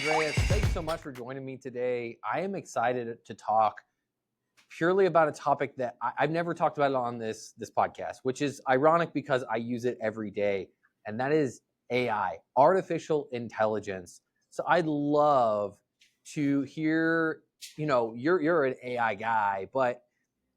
Andreas, thanks so much for joining me today. I am excited to talk purely about a topic that I've never talked about on this podcast, which is ironic because I use it every day, and that is AI, artificial intelligence. So I'd love to hear, you're an AI guy, but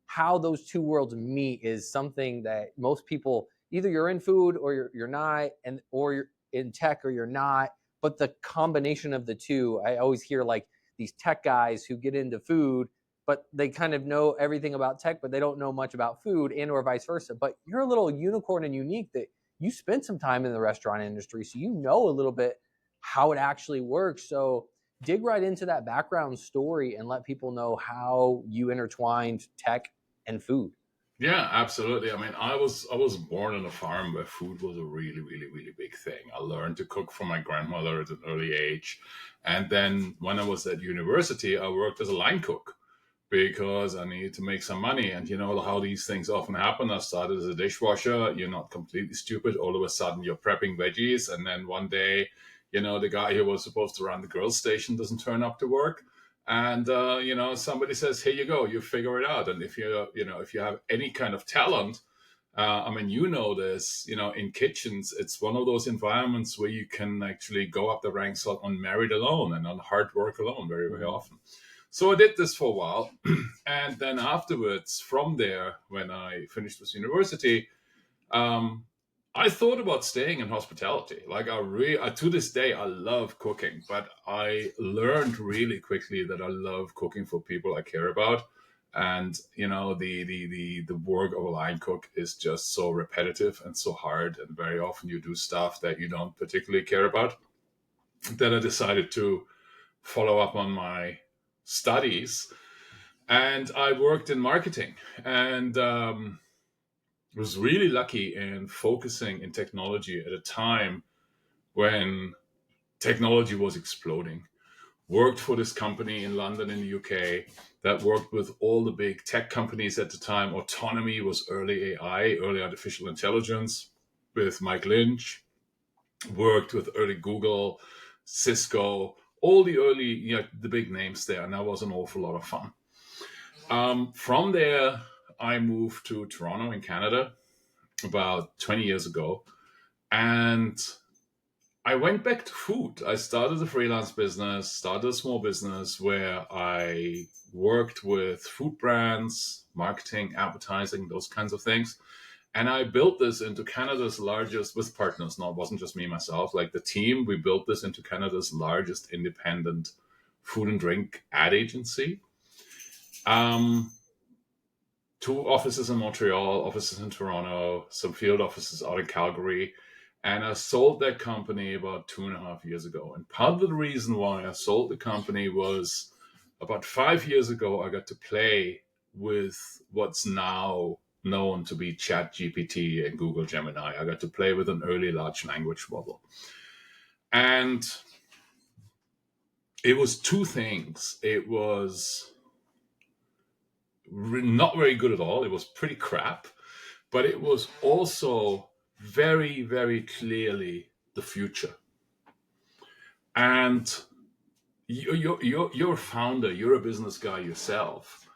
how those two worlds meet is something that most people, either you're in food or you're not, or you're in tech or you're not. But the combination of the two, I always hear like these tech guys who get into food, but they kind of know everything about tech, but they don't know much about food, and or vice versa. But you're a little unicorn and unique that you spent some time in the restaurant industry, so you know a little bit how it actually works. So dig right into that background story and let people know how you intertwined tech and food. Yeah, absolutely. I mean, I was born on a farm where food was a really, really, really big thing. I learned to cook from my grandmother at an early age. And then when I was at university, I worked as a line cook because I needed to make some money. And you know how these things often happen. I started as a dishwasher. You're not completely stupid. All of a sudden, you're prepping veggies. And then one day, the guy who was supposed to run the grill station doesn't turn up to work. And somebody says, "Here you go. You figure it out." And if if you have any kind of talent, this. In kitchens, it's one of those environments where you can actually go up the ranks on merit alone and on hard work alone, very, very often. So I did this for a while, and then afterwards, from there, when I finished with university, I thought about staying in hospitality. Like to this day, I love cooking, but I learned really quickly that I love cooking for people I care about. And the work of a line cook is just so repetitive and so hard, and very often you do stuff that you don't particularly care about. Then I decided to follow up on my studies, and I worked in marketing, and was really lucky in focusing in technology at a time when technology was exploding. Worked for this company in London, in the UK, that worked with all the big tech companies at the time. Autonomy was early AI, early artificial intelligence, with Mike Lynch. Worked with early Google, Cisco, all the early, the big names there. And that was an awful lot of fun. From there, I moved to Toronto in Canada about 20 years ago. And I went back to food. I started a freelance business, started a small business where I worked with food brands, marketing, advertising, those kinds of things. And I built this into Canada's largest, with partners. No, it wasn't just me, myself. Like the team, we built this into Canada's largest independent food and drink ad agency. 2 offices in Montreal, offices in Toronto, some field offices out in Calgary. And I sold that company about 2.5 years ago. And part of the reason why I sold the company was about 5 years ago, I got to play with what's now known to be ChatGPT and Google Gemini. I got to play with an early large language model. And it was 2 things. It was not very good at all. It was pretty crap. But it was also very, very clearly the future. And you're a founder, you're a business guy yourself.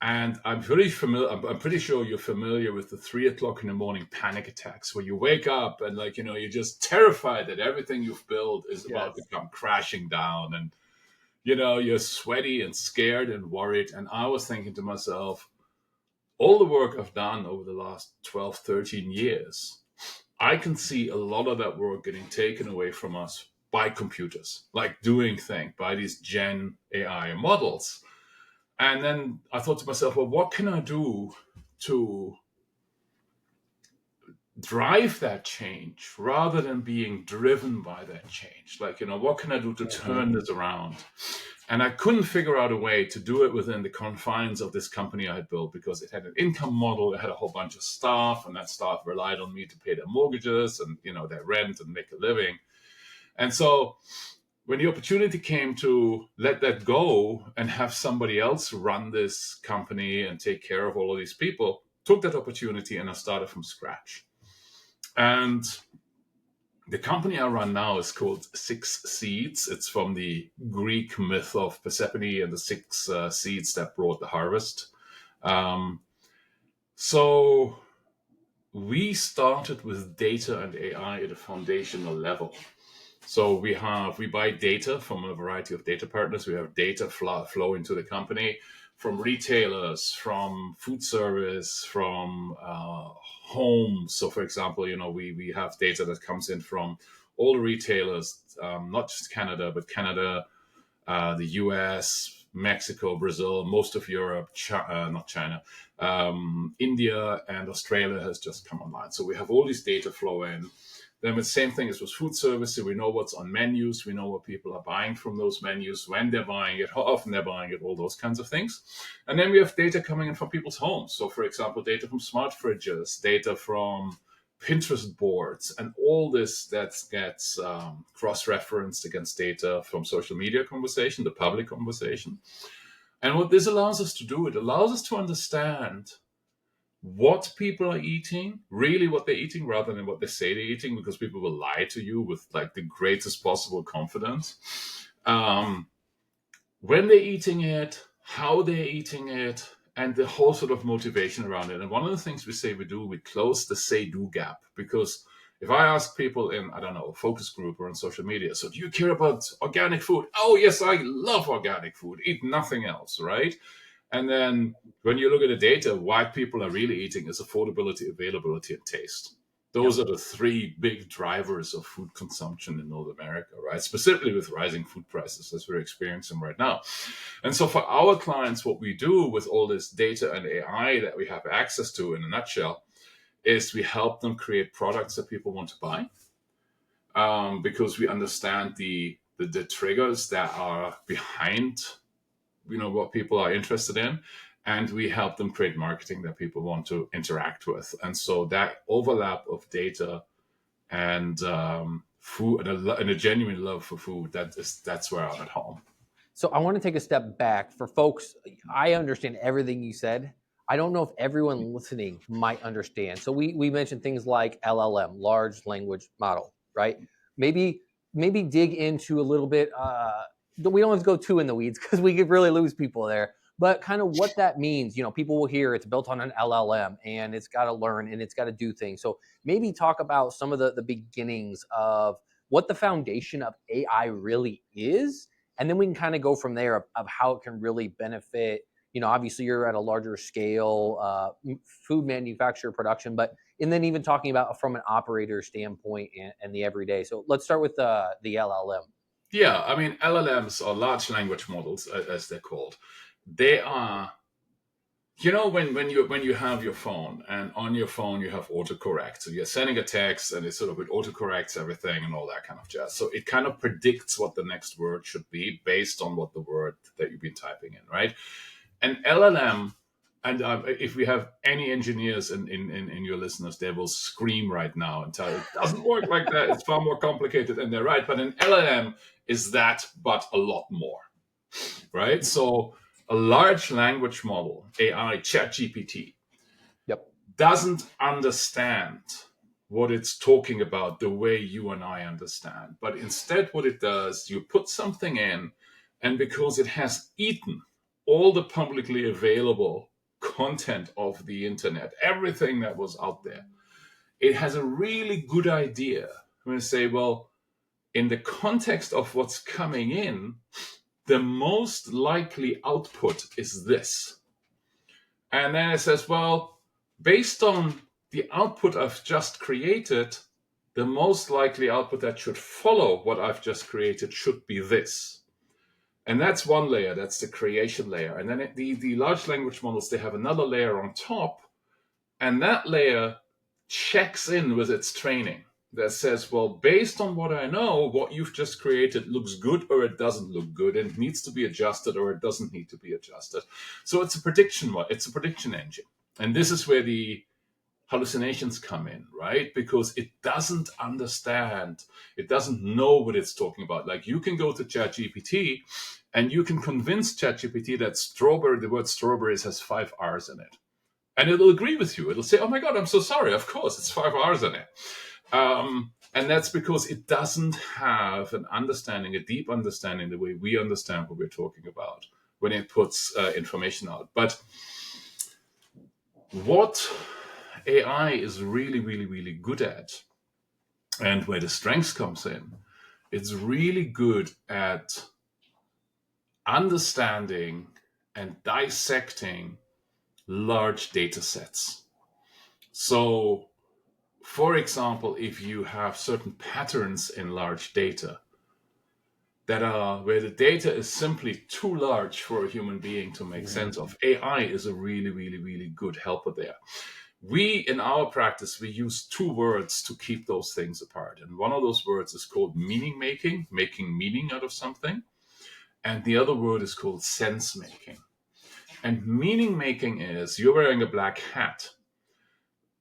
And I'm pretty sure you're familiar with the 3:00 in the morning panic attacks where you wake up and you're just terrified that everything you've built is about to come crashing down. And, you're sweaty and scared and worried. And I was thinking to myself, all the work I've done over the last 12, 13 years, I can see a lot of that work getting taken away from us by computers, like doing things by these Gen AI models. And then I thought to myself, well, what can I do to drive that change rather than being driven by that change? What can I do to turn this around? And I couldn't figure out a way to do it within the confines of this company I had built, because it had an income model, it had a whole bunch of staff, and that staff relied on me to pay their mortgages and their rent and make a living. And so when the opportunity came to let that go and have somebody else run this company and take care of all of these people, took that opportunity and I started from scratch. And The company I run now is called 6SEEDS. It's from the Greek myth of Persephone and the six seeds that brought the harvest. Um, so we started with data and AI at a foundational level. So we buy data from a variety of data partners. We have data flow into the company from retailers, from food service, from homes. So for example, we have data that comes in from all the retailers, not just Canada, but Canada, the US, Mexico, Brazil, most of Europe, not China, India, and Australia has just come online. So we have all these data flow in. Then the same thing is with food service. So we know what's on menus. We know what people are buying from those menus, when they're buying it, how often they're buying it, all those kinds of things. And then we have data coming in from people's homes. So for example, data from smart fridges, data from Pinterest boards, and all this that gets cross-referenced against data from social media conversation, the public conversation. And what this allows us to do, it allows us to understand what people are eating, really what they're eating, rather than what they say they're eating, because people will lie to you with like the greatest possible confidence. When they're eating it, how they're eating it, and the whole sort of motivation around it. And one of the things we say we do, we close the say-do gap. Because if I ask people in, I don't know, a focus group or on social media, so do you care about organic food? Oh, yes, I love organic food. Eat nothing else, right? And then when you look at the data, what people are really eating is affordability, availability, and taste. Those are the three big drivers of food consumption in North America, right? Specifically with rising food prices as we're experiencing right now. And so for our clients, what we do with all this data and AI that we have access to in a nutshell is we help them create products that people want to buy, because we understand the triggers that are behind what people are interested in, and we help them create marketing that people want to interact with. And so that overlap of data and food and a genuine love for food, that's where I'm at home. So I want to take a step back for folks. I understand everything you said. I don't know if everyone listening might understand. So we mentioned things like LLM, large language model, right? Maybe dig into a little bit. We don't have to go too in the weeds because we could really lose people there. But kind of what that means. People will hear it's built on an LLM and it's got to learn and it's got to do things. So maybe talk about some of the beginnings of what the foundation of AI really is, and then we can kind of go from there of how it can really benefit. Obviously you're at a larger scale, food manufacturer production, and then even talking about from an operator standpoint and the everyday. So let's start with the LLM. Yeah, I mean, LLMs, or large language models, as they're called, they are, when you have your phone, and on your phone you have autocorrect. So you're sending a text and it autocorrects everything and all that kind of jazz. So it kind of predicts what the next word should be based on what the word that you've been typing in, right? An LLM, and if we have any engineers in your listeners, they will scream right now and tell you it doesn't work like that. It's far more complicated, and they're right. But an LLM is that, but a lot more, right? So a large language model, AI, ChatGPT, doesn't understand what it's talking about the way you and I understand. But instead, what it does, you put something in, and because it has eaten all the publicly available content of the internet, everything that was out there, it has a really good idea. I'm going to say, well, in the context of what's coming in, the most likely output is this. And then it says, well, based on the output I've just created, the most likely output that should follow what I've just created should be this. And that's one layer, that's the creation layer. And then the large language models, they have another layer on top, and that layer checks in with its training that says, well, based on what I know, what you've just created looks good or it doesn't look good, and it needs to be adjusted or it doesn't need to be adjusted. So it's a prediction engine. And this is where the hallucinations come in, right? Because it doesn't understand, it doesn't know what it's talking about. Like, you can go to ChatGPT and you can convince ChatGPT that the word strawberries has 5 R's in it. And it'll agree with you. It'll say, oh my God, I'm so sorry. Of course, it's 5 R's in it. And that's because it doesn't have an understanding, a deep understanding, the way we understand what we're talking about when it puts information out. But what AI is really, really, really good at, and where the strength comes in, it's really good at understanding and dissecting large data sets. So, for example, if you have certain patterns in large data that are where the data is simply too large for a human being to make sense of, AI is a really, really, really good helper there. We, in our practice, we use two words to keep those things apart. And one of those words is called meaning making, making meaning out of something. And the other word is called sense making. And meaning making is you're wearing a black hat.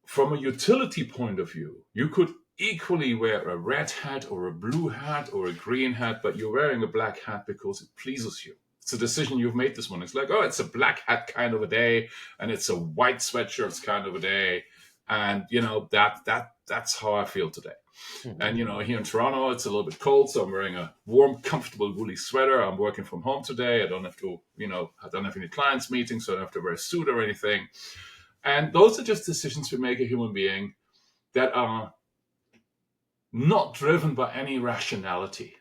From a utility point of view, you could equally wear a red hat or a blue hat or a green hat, but you're wearing a black hat because it pleases you. It's a decision you've made this morning. It's like, oh, it's a black hat kind of a day, and it's a white sweatshirt kind of a day. And, you know, that's how I feel today. Mm-hmm. And, you know, here in Toronto, it's a little bit cold, so I'm wearing a warm, comfortable, woolly sweater. I'm working from home today. I don't have to, I don't have any clients meetings, so I don't have to wear a suit or anything. And those are just decisions we make a human being that are not driven by any rationality,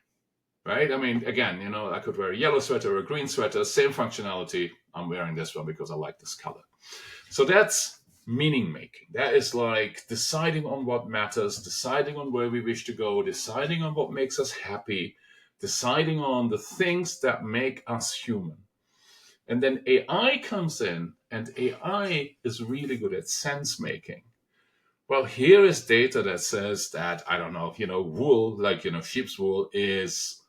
right? I mean, again, I could wear a yellow sweater or a green sweater, same functionality. I'm wearing this one because I like this color. So that's meaning making. That is like deciding on what matters, deciding on where we wish to go, deciding on what makes us happy, deciding on the things that make us human. And then AI comes in, and AI is really good at sense making. Well, here is data that says that, I don't know, wool, like, sheep's wool is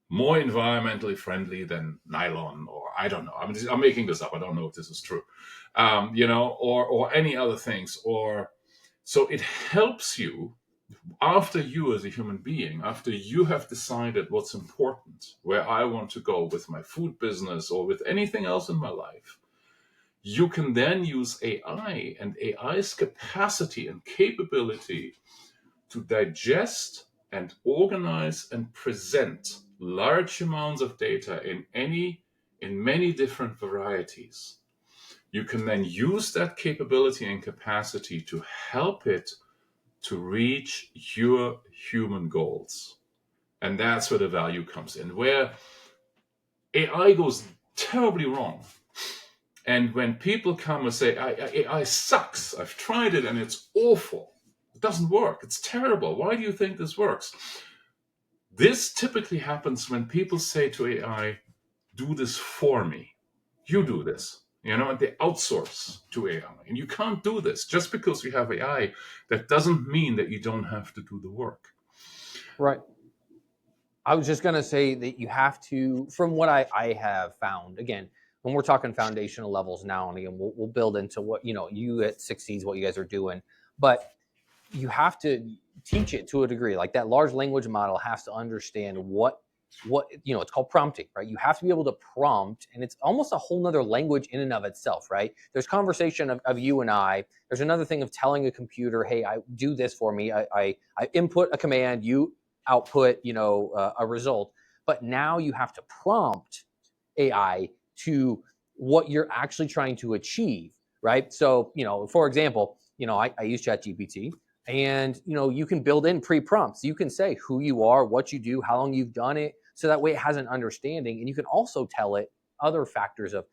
more environmentally friendly than nylon, or I don't know. I'm making this up. I don't know if this is true, or any other things. So it helps you after you as a human being, after you have decided what's important, where I want to go with my food business or with anything else in my life. You can then use AI and AI's capacity and capability to digest and organize and present large amounts of data in many different varieties. You can then use that capability and capacity to help it to reach your human goals. And that's where the value comes in, where AI goes terribly wrong. And when people come and say, AI sucks, I've tried it and it's awful, it doesn't work, it's terrible, why do you think this works? This typically happens when people say to AI, do this for me, you do this, and they outsource to AI. And you can't do this. Just because we have AI, that doesn't mean that you don't have to do the work. Right. I was just going to say that you have to, from what I have found, again, when we're talking foundational levels now, and again, we'll build into what, you at 6SEEDS, what you guys are doing, but you have to teach it to a degree. Like that large language model has to understand what it's called prompting, right? You have to be able to prompt, and it's almost a whole nother language in and of itself, right? There's conversation of you and I. There's another thing of telling a computer, hey, I do this for me. I input a command, you output, a result. But now you have to prompt AI to what you're actually trying to achieve, right? So, for example, I use ChatGPT. And, you can build in pre-prompts. You can say who you are, what you do, how long you've done it. So that way it has an understanding. And you can also tell it other factors of,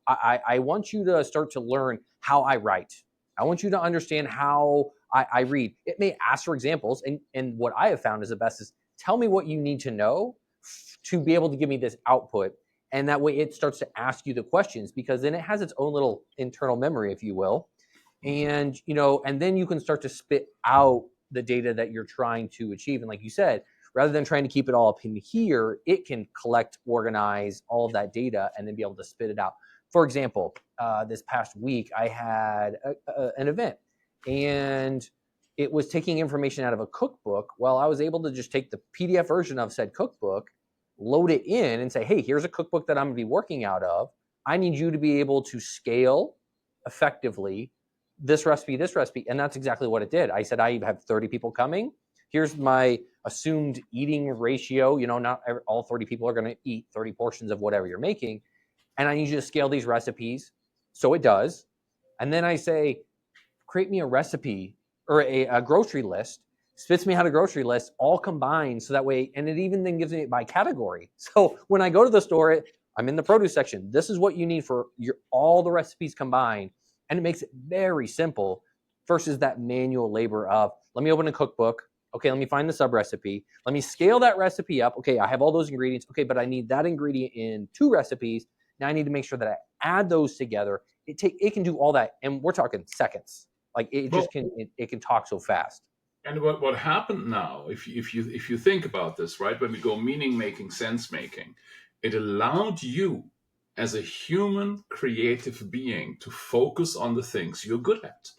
I want you to start to learn how I write. I want you to understand how I read. It may ask for examples. And what I have found is the best is tell me what you need to know to be able to give me this output. And that way it starts to ask you the questions, because then it has its own little internal memory, if you will. And, and then you can start to spit out the data that you're trying to achieve. And like you said, rather than trying to keep it all up in here, it can collect, organize all of that data, and then be able to spit it out. For example, this past week, I had an event, and it was taking information out of a cookbook. Well, I was able to just take the PDF version of said cookbook, load it in, and say, hey, here's a cookbook that I'm going to be working out of. I need you to be able to scale effectively this recipe, and that's exactly what it did. I said, I have 30 people coming. Here's my assumed eating ratio. Not all 30 people are going to eat 30 portions of whatever you're making. And I need you to scale these recipes. So it does. And then I say, create me a recipe or a grocery list, spits me out a grocery list, all combined. So that way, and it even then gives me it by category. So when I go to the store, I'm in the produce section. This is what you need for all the recipes combined. And it makes it very simple versus that manual labor of, let me open a cookbook. Okay, let me find the sub recipe. Let me scale that recipe up. Okay, I have all those ingredients. Okay, but I need that ingredient in 2 recipes. Now I need to make sure that I add those together. It can do all that, and we're talking seconds. Like it just can it can talk so fast. And what happened now, if you think about this, right, when we go meaning making, sense making, it allowed you as a human creative being to focus on the things you're good at.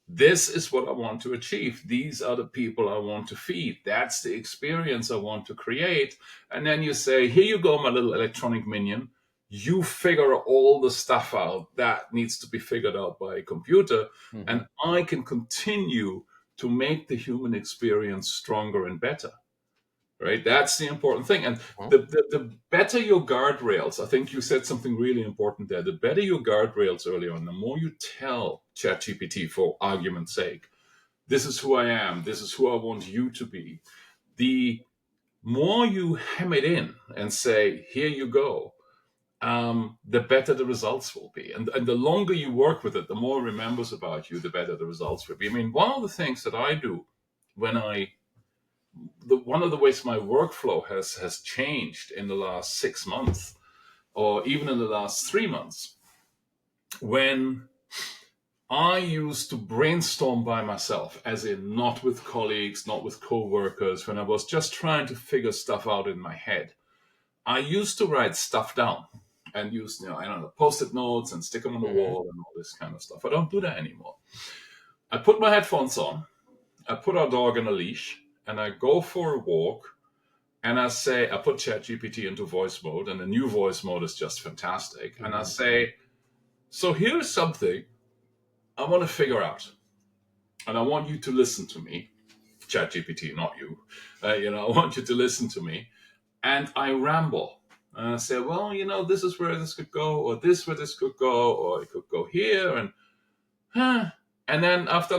This is what I want to achieve. These are the people I want to feed. That's the experience I want to create. And then you say, here you go, my little electronic minion. You figure all the stuff out that needs to be figured out by a computer. Mm-hmm. And I can continue to make the human experience stronger and better. Right? That's the important thing. And the better your guardrails, I think you said something really important there. The better your guardrails early on, the more you tell ChatGPT, for argument's sake, this is who I am, this is who I want you to be. The more you hem it in and say, here you go, the better the results will be. And the longer you work with it, the more it remembers about you, the better the results will be. I mean, one of the things that I do when one of the ways my workflow has changed in the last 6 months, or even in the last 3 months, when I used to brainstorm by myself, as in not with colleagues, not with co-workers, when I was just trying to figure stuff out in my head, I used to write stuff down and use, Post-it notes and stick them on the wall and all this kind of stuff. I don't do that anymore. I put my headphones on, I put our dog on a leash, and I go for a walk, and I put ChatGPT into voice mode, and the new voice mode is just fantastic. Mm-hmm. And I say, so here's something I want to figure out, and I want you to listen to me, ChatGPT, not you. I want you to listen to me, and I ramble. And I say, well, this is where this could go, or this where this could go, or it could go here, and then after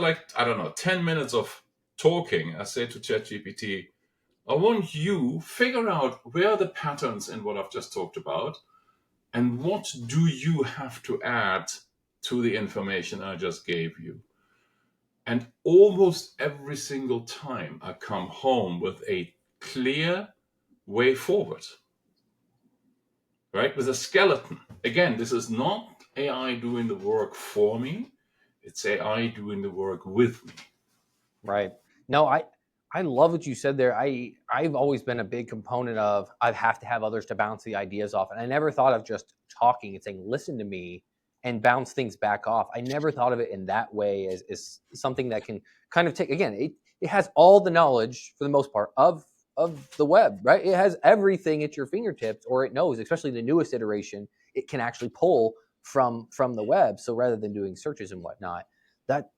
10 minutes of talking, I say to ChatGPT, I want you figure out where are the patterns in what I've just talked about, and what do you have to add to the information I just gave you. And almost every single time I come home with a clear way forward, right? With a skeleton. Again, this is not AI doing the work for me. It's AI doing the work with me. Right. No, I love what you said there. I've always been a big component of I have to have others to bounce the ideas off. And I never thought of just talking and saying, listen to me and bounce things back off. I never thought of it in that way as something that can kind of take, again, it has all the knowledge for the most part of the web, right? It has everything at your fingertips, or it knows, especially the newest iteration, it can actually pull from the web. So rather than doing searches and whatnot, that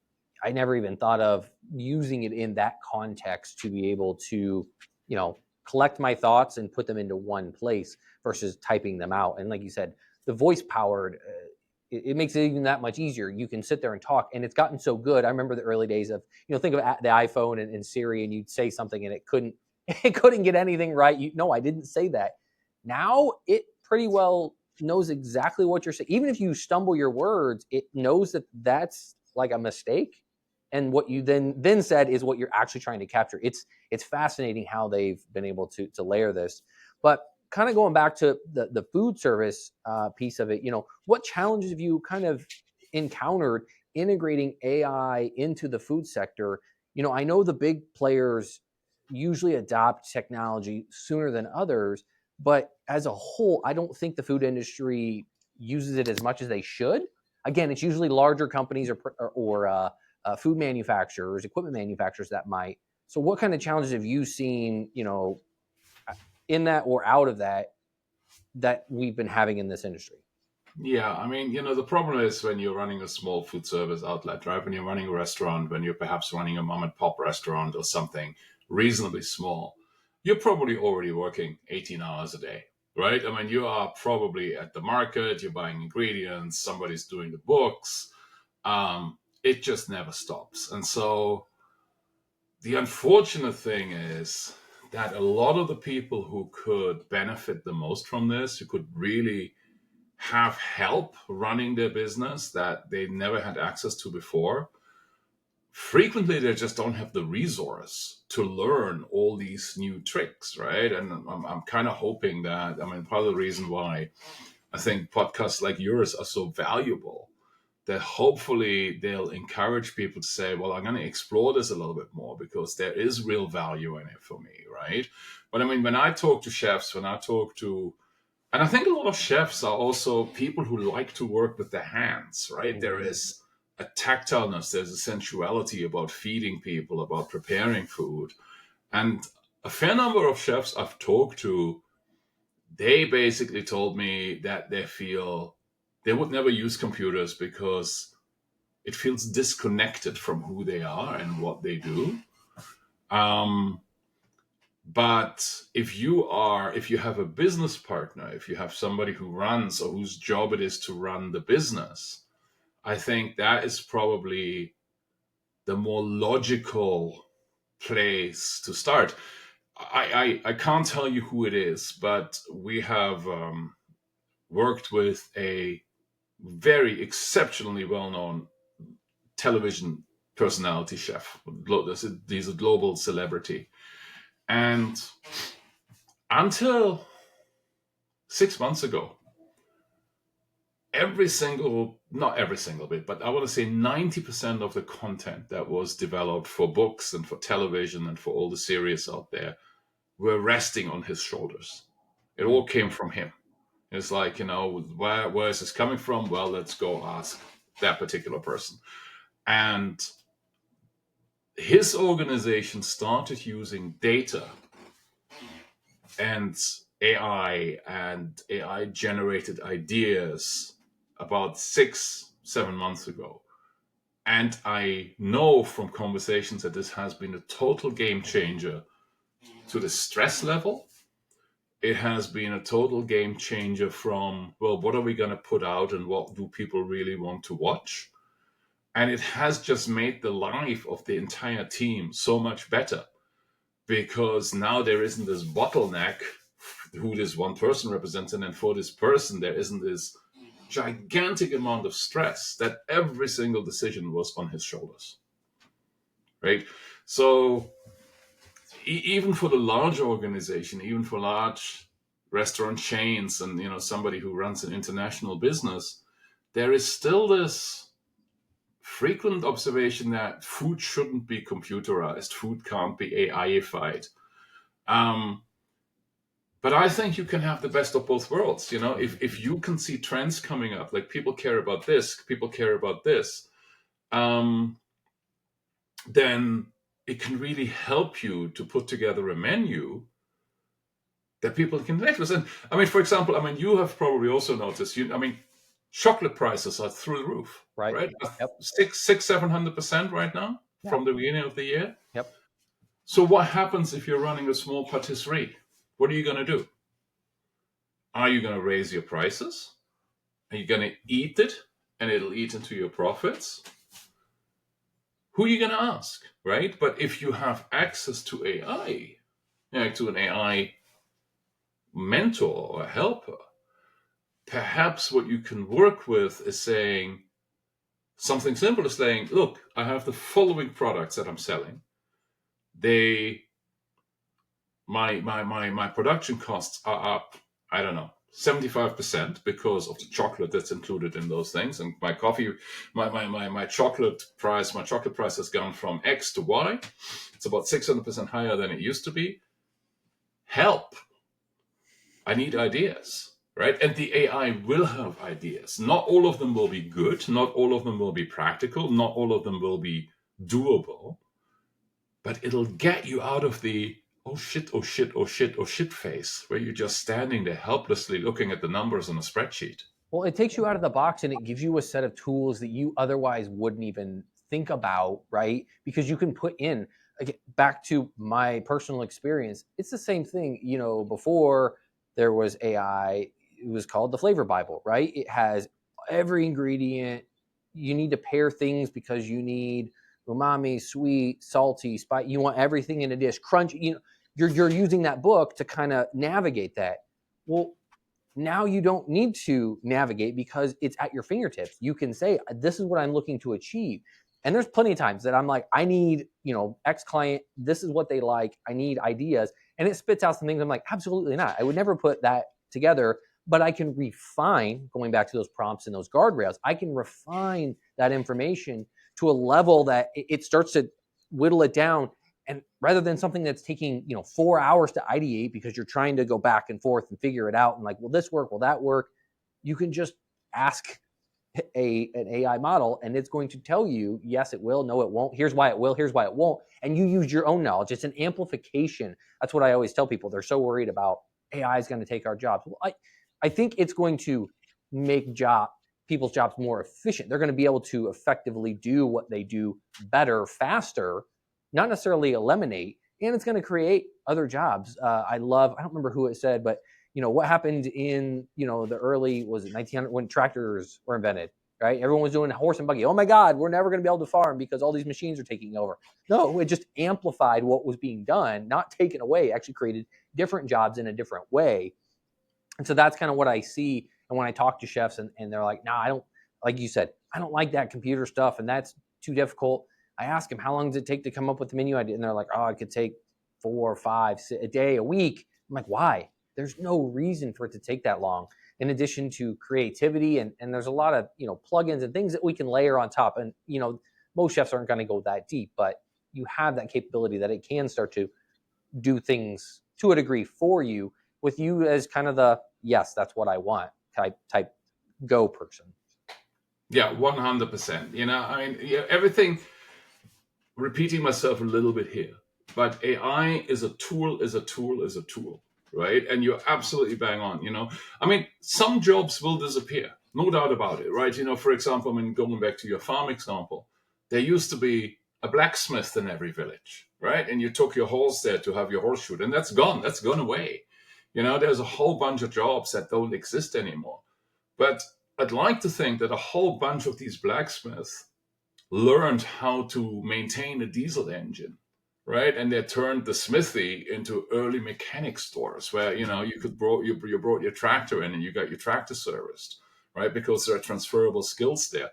I never even thought of using it in that context to be able to, collect my thoughts and put them into one place versus typing them out. And like you said, the voice powered, it makes it even that much easier. You can sit there and talk, and it's gotten so good. I remember the early days of, think of the iPhone and Siri, and you'd say something and it couldn't get anything right. No, I didn't say that. Now it pretty well knows exactly what you're saying. Even if you stumble your words, it knows that that's like a mistake. And what you then said is what you're actually trying to capture. It's fascinating how they've been able to layer this. But kind of going back to the food service piece of it, what challenges have you kind of encountered integrating AI into the food sector? I know the big players usually adopt technology sooner than others, but as a whole, I don't think the food industry uses it as much as they should. Again, it's usually larger companies or food manufacturers, equipment manufacturers that might. So what kind of challenges have you seen, in that or out of that we've been having in this industry? Yeah, I mean, the problem is when you're running a small food service outlet, right? When you're running a restaurant, when you're perhaps running a mom and pop restaurant or something reasonably small, you're probably already working 18 hours a day, right? I mean, you are probably at the market, you're buying ingredients, somebody's doing the books. It just never stops. And so the unfortunate thing is that a lot of the people who could benefit the most from this, who could really have help running their business that they never had access to before, frequently they just don't have the resource to learn all these new tricks, right? And I'm kind of hoping that, I mean, part of the reason why I think podcasts like yours are so valuable, that hopefully they'll encourage people to say, well, I'm going to explore this a little bit more because there is real value in it for me, right? But I mean, when I talk to chefs, and I think a lot of chefs are also people who like to work with their hands, right? There Mhm. is a tactileness, there's a sensuality about feeding people, about preparing food. And a fair number of chefs I've talked to, they basically told me that they feel they would never use computers because it feels disconnected from who they are and what they do. Um, but if you have a business partner, if you have somebody who runs or whose job it is to run the business, I think that is probably the more logical place to start. I can't tell you who it is, but we have worked with a very exceptionally well-known television personality chef. He's a global celebrity. And until 6 months ago, not every single bit, but I want to say 90% of the content that was developed for books and for television and for all the series out there were resting on his shoulders. It all came from him. It's like, where is this coming from? Well, let's go ask that particular person. And his organization started using data and AI generated ideas about 6, 7 months ago. And I know from conversations that this has been a total game changer to the stress level. It has been a total game changer from, well, what are we going to put out and what do people really want to watch? And it has just made the life of the entire team so much better because now there isn't this bottleneck who this one person represents. And then for this person, there isn't this gigantic amount of stress that every single decision was on his shoulders. Right. So even for the large organization, even for large restaurant chains and somebody who runs an international business, there is still this frequent observation that food shouldn't be computerized, food can't be AIified. Um, but I think you can have the best of both worlds. If you can see trends coming up, like people care about this, people care about this, um, then it can really help you to put together a menu that people can connect with. And I mean, for example, you have probably also noticed, chocolate prices are through the roof, Right. right? Yep. 700% right now Yeah. from the beginning of the year. Yep. So what happens if you're running a small patisserie? What are you going to do? Are you going to raise your prices? Are you going to eat it and it'll eat into your profits? Who are you going to ask, right? But if you have access to AI, to an AI mentor or helper, perhaps what you can work with is saying something simple as saying, look, I have the following products that I'm selling. My production costs are up, I don't know, 75% because of the chocolate that's included in those things. And my coffee, my chocolate price has gone from X to Y. It's about 600% higher than it used to be. Help. I need ideas, right? And the AI will have ideas. Not all of them will be good. Not all of them will be practical. Not all of them will be doable. But it'll get you out of the oh shit, oh shit, oh shit, oh shit phase where you're just standing there helplessly looking at the numbers on a spreadsheet. Well, it takes you out of the box and it gives you a set of tools that you otherwise wouldn't even think about, right? Because you can put in, like, back to my personal experience, it's the same thing. Before there was AI, it was called the flavor Bible, right? It has every ingredient. You need to pair things because you need umami, sweet, salty, spicy. You want everything in a dish, crunchy. You're using that book to kind of navigate that. Well, now you don't need to navigate because it's at your fingertips. You can say, this is what I'm looking to achieve. And there's plenty of times that I'm like, I need, X client, this is what they like. I need ideas. And it spits out some things. I'm like, absolutely not. I would never put that together, but I can refine, going back to those prompts and those guardrails, I can refine that information to a level that it starts to whittle it down. And rather than something that's taking 4 hours to ideate because you're trying to go back and forth and figure it out and like, will this work, will that work, you can just ask an AI model and it's going to tell you, yes it will, no it won't, here's why it will, here's why it won't, and you use your own knowledge. It's an amplification. That's what I always tell people. They're so worried about AI is going to take our jobs. Well, I think it's going to make people's jobs more efficient. They're going to be able to effectively do what they do better, faster, not necessarily eliminate, and it's going to create other jobs. I don't remember who it said, but what happened in the early, was it 1900, when tractors were invented, right? Everyone was doing horse and buggy. Oh my God, we're never going to be able to farm because all these machines are taking over. No, it just amplified what was being done, not taken away. Actually created different jobs in a different way. And so that's kind of what I see. And when I talk to chefs and they're like, I don't, like you said, I don't like that computer stuff and that's too difficult. I ask them, how long does it take to come up with the menu idea? And they're like, oh, it could take 4 or 5, a day, a week. I'm like, why? There's no reason for it to take that long. In addition to creativity, and there's a lot of plugins and things that we can layer on top. And most chefs aren't going to go that deep, but you have that capability that it can start to do things to a degree for you, with you as kind of the yes, that's what I want type go person. Yeah, 100%. I mean, everything, repeating myself a little bit here, but AI is a tool, right? And you're absolutely bang on. I mean, some jobs will disappear, no doubt about it, right? For example, I mean, going back to your farm example, there used to be a blacksmith in every village, right? And you took your horse there to have your horse shoot, and that's gone away. There's a whole bunch of jobs that don't exist anymore. But I'd like to think that a whole bunch of these blacksmiths learned how to maintain a diesel engine, right? And they turned the smithy into early mechanic stores where you could you brought your tractor in and you got your tractor serviced, right? Because there are transferable skills there.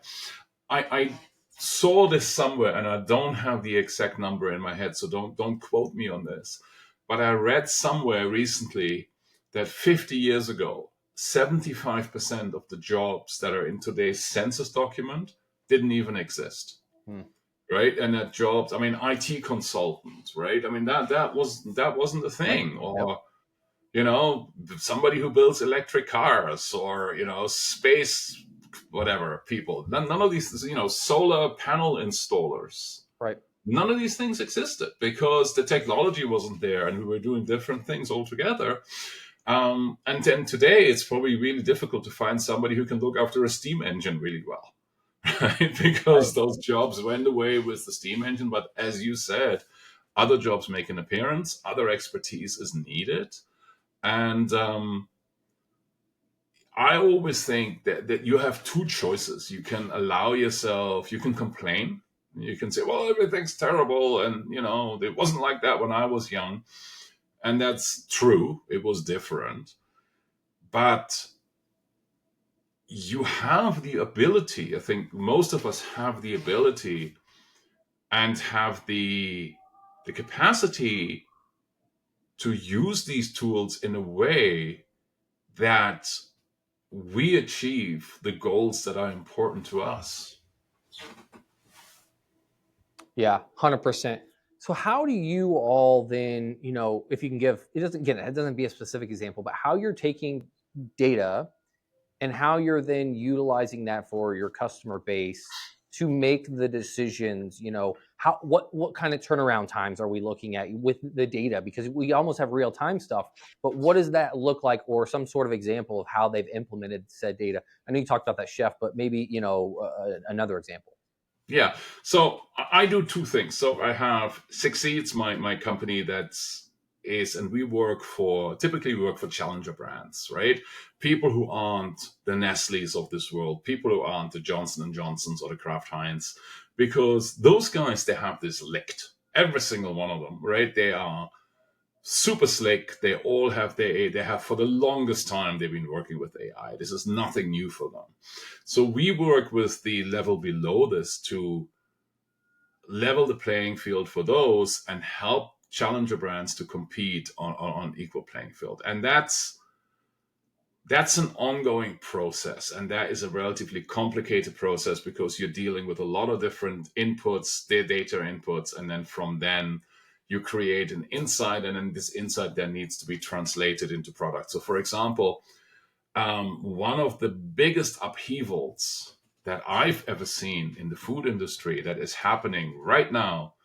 I saw this somewhere, and I don't have the exact number in my head, so don't quote me on this. But I read somewhere recently that 50 years ago, 75% of the jobs that are in today's census document didn't even exist. Right. And that jobs, I mean, IT consultants, right? I mean, that wasn't a thing. Or somebody who builds electric cars, or space, whatever people. None of these, solar panel installers, Right. none of these things existed because the technology wasn't there and we were doing different things altogether. And then today it's probably really difficult to find somebody who can look after a steam engine really well. Right? Because those jobs went away with the steam engine. But as you said, other jobs make an appearance, other expertise is needed. And I always think that you have two choices. You can you can complain. You can say, well, everything's terrible. And, it wasn't like that when I was young. And that's true. It was different. But you have the ability, I think most of us have the ability and have the capacity to use these tools in a way that we achieve the goals that are important to us. Yeah, 100%. So how do you all then, if you can give, it doesn't be a specific example, but how you're taking data and how you're then utilizing that for your customer base to make the decisions? What kind of turnaround times are we looking at with the data? Because we almost have real time stuff, but what does that look like, or some sort of example of how they've implemented said data? I know you talked about that chef, but maybe another example. Yeah. So I do two things. So I have 6SEEDS, my company and we typically work for challenger brands, right? People who aren't the Nestle's of this world, people who aren't the Johnson and Johnsons or the Kraft Heinz, because those guys, they have this licked. Every single one of them, right? They are super slick. They all have they have for the longest time they've been working with AI. This is nothing new for them. So we work with the level below this to level the playing field for those and help challenger brands to compete on equal playing field. And that's an ongoing process, and that is a relatively complicated process because you're dealing with a lot of different inputs, their data inputs, and then you create an insight, and then this insight then needs to be translated into product. So for example, one of the biggest upheavals that I've ever seen in the food industry that is happening right now,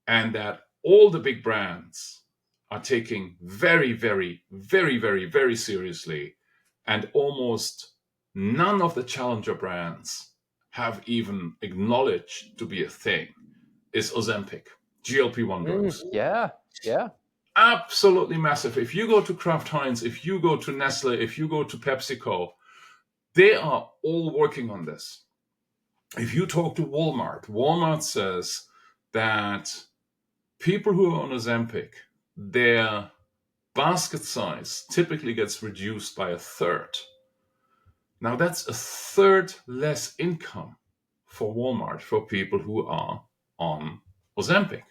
and that all the big brands are taking very, very, very, very, very seriously, and almost none of the challenger brands have even acknowledged to be a thing, is Ozempic, GLP-1 drugs. Yeah. Absolutely massive. If you go to Kraft Heinz, if you go to Nestle, if you go to PepsiCo, they are all working on this. If you talk to Walmart says that people who are on Ozempic, their basket size typically gets reduced by a third. Now that's a third less income for Walmart for people who are on Ozempic.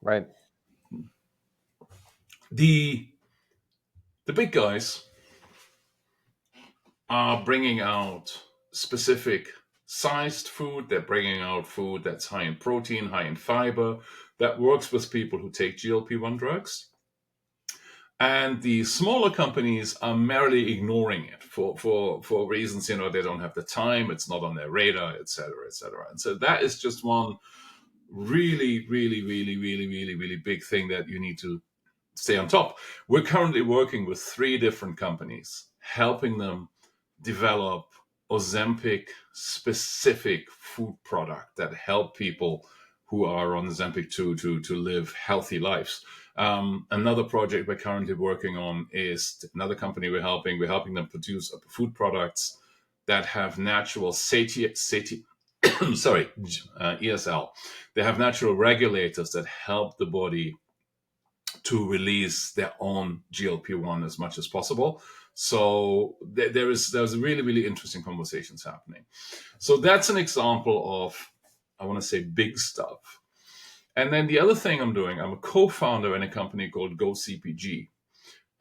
Right. The big guys are bringing out specific sized food. They're bringing out food that's high in protein, high in fiber, that works with people who take GLP-1 drugs. And the smaller companies are merely ignoring it for reasons, they don't have the time, it's not on their radar, et cetera, et cetera. And so that is just one really, really, really, really, really, really big thing that you need to stay on top. We're currently working with 3 different companies, helping them develop Ozempic specific food product that help people who are on Ozempic to live healthy lives. Another project we're currently working on is another company we're helping them produce food products that have natural ESL. They have natural regulators that help the body to release their own GLP-1 as much as possible. So there's really, really interesting conversations happening. So that's an example of, I want to say, big stuff. And then the other thing I'm doing, I'm a co-founder in a company called GoCPG.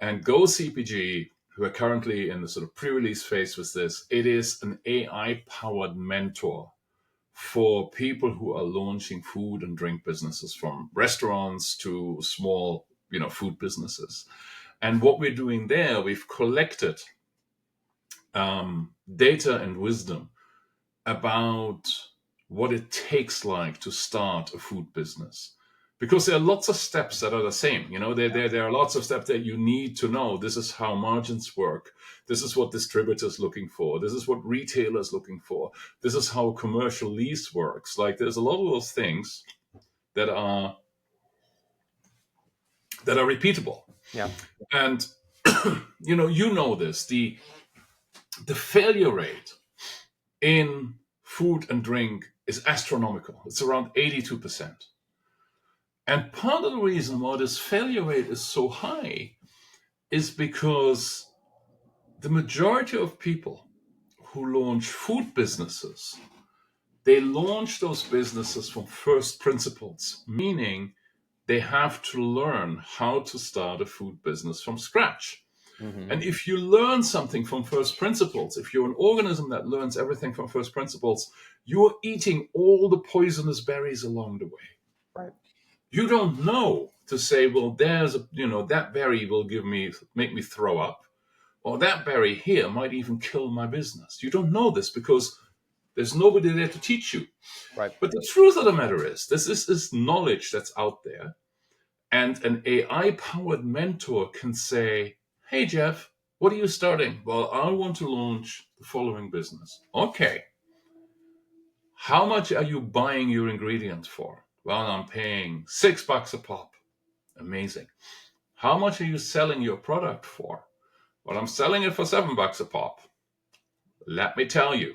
And GoCPG, who are currently in the sort of pre-release phase with this, it is an AI-powered mentor for people who are launching food and drink businesses, from restaurants to small, food businesses. And what we're doing there, we've collected data and wisdom about what it takes to start a food business. Because there are lots of steps that are the same. There are lots of steps that you need to know. This is how margins work. This is what distributors looking for. This is what retailers looking for. This is how commercial lease works. There's a lot of those things that are repeatable. Yeah. And this, the failure rate in food and drink is astronomical. It's around 82%. And part of the reason why this failure rate is so high is because the majority of people who launch food businesses, they launch those businesses from first principles, meaning they have to learn how to start a food business from scratch. Mm-hmm. And if you learn something from first principles, if you're an organism that learns everything from first principles, you're eating all the poisonous berries along the way. Right. You don't know to say, well, there's that berry will make me throw up, or that berry here might even kill my business. You don't know this because There's nobody there to teach you. Right. But the truth of the matter is, this is knowledge that's out there. And an AI-powered mentor can say, hey, Jeff, what are you starting? Well, I want to launch the following business. Okay. How much are you buying your ingredients for? Well, I'm paying $6 a pop. Amazing. How much are you selling your product for? Well, I'm selling it for $7 a pop. Let me tell you,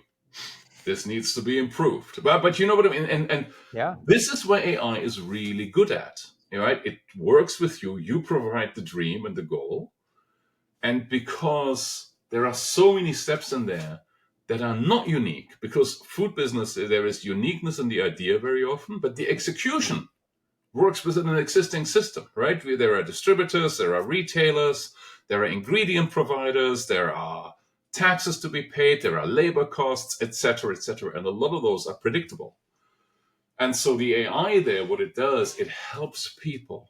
this needs to be improved. But you know what I mean? And Yeah. this is where AI is really good at. Right? It works with you. You provide the dream and the goal. And because there are so many steps in there that are not unique, because food business, there is uniqueness in the idea very often, but the execution works within an existing system, right? There are distributors, there are retailers, there are ingredient providers, there are taxes to be paid, there are labor costs, etc., etc., and a lot of those are predictable. And so the AI there, what it does, it helps people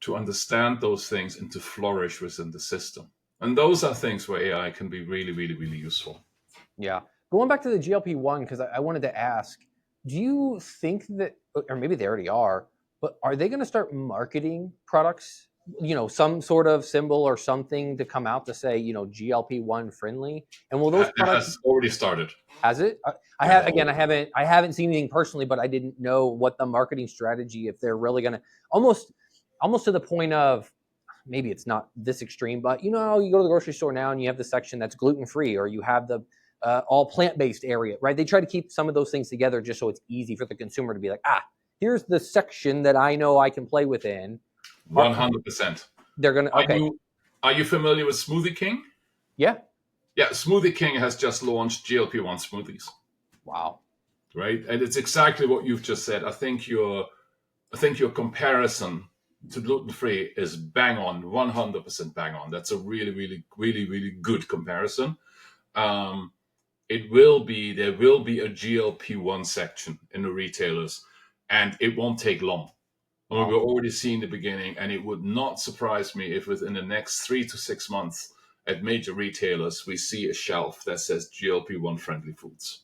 to understand those things and to flourish within the system. And those are things where AI can be really, really, really useful. Yeah. Going back to the GLP-1, because I wanted to ask, do you think that, or maybe they already are, but are they going to start marketing products, some sort of symbol or something to come out to say, GLP-1 friendly? And will those It products, has already started. has it? Yeah, I haven't seen anything personally, but I didn't know what the marketing strategy, if they're really going to almost to the point of, maybe it's not this extreme, but you go to the grocery store now and you have the section that's gluten-free, or you have the all plant-based area, right? They try to keep some of those things together just so it's easy for the consumer to be like, here's the section that I know I can play within. 100%. They're gonna Are you familiar with Smoothie King? Yeah. Yeah, Smoothie King has just launched GLP-1 smoothies. Wow. Right, and it's exactly what you've just said. I think your comparison to gluten-free is bang on, 100% bang on. That's a really, really, really, really good comparison. There will be a GLP-1 section in the retailers, and it won't take long. I mean, we're already seeing the beginning, and it would not surprise me if within the next 3 to 6 months at major retailers, we see a shelf that says GLP-1 friendly foods.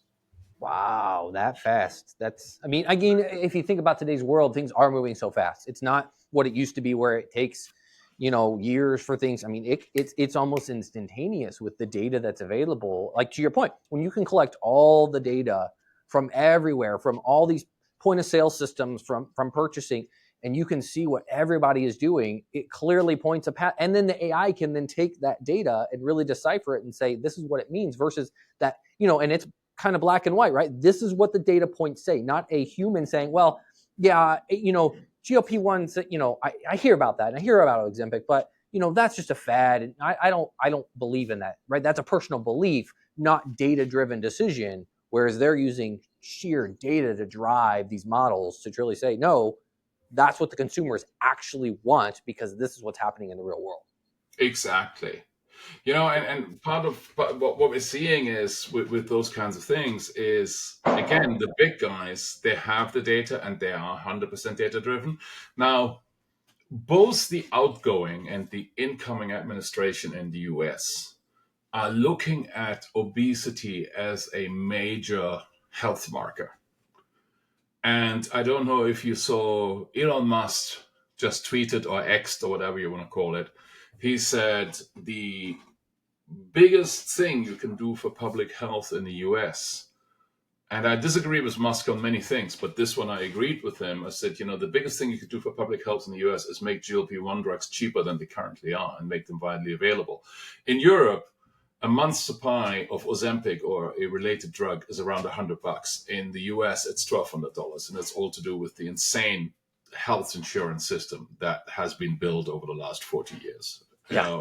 Wow, that fast. Again, if you think about today's world, things are moving so fast. It's not what it used to be where it takes, years for things. I mean, it's almost instantaneous with the data that's available. Like, to your point, when you can collect all the data from everywhere, from all these point of sale systems, from purchasing, and you can see what everybody is doing, it clearly points a path. And then the AI can then take that data and really decipher it and say, this is what it means, versus that, and it's kind of black and white, right? This is what the data points say, not a human saying, well, yeah, GLP-1s, I hear about that, and I hear about Ozempic, but that's just a fad, and I don't believe in that, right? That's a personal belief, not data-driven decision. Whereas they're using sheer data to drive these models to truly say, no, that's what the consumers actually want, because this is what's happening in the real world. Exactly. And part of what we're seeing is with those kinds of things is, again, the big guys, they have the data and they are 100% data driven. Now, both the outgoing and the incoming administration in the US are looking at obesity as a major health marker. And I don't know if you saw Elon Musk just tweeted or X'd or whatever you want to call it. He said the biggest thing you can do for public health in the US, and I disagree with Musk on many things, but this one I agreed with him. I said, the biggest thing you could do for public health in the US is make GLP-1 drugs cheaper than they currently are and make them widely available. In Europe, a month's supply of Ozempic or a related drug is around $100. In the US, it's $1,200, and it's all to do with the insane health insurance system that has been built over the last 40 years. Yeah,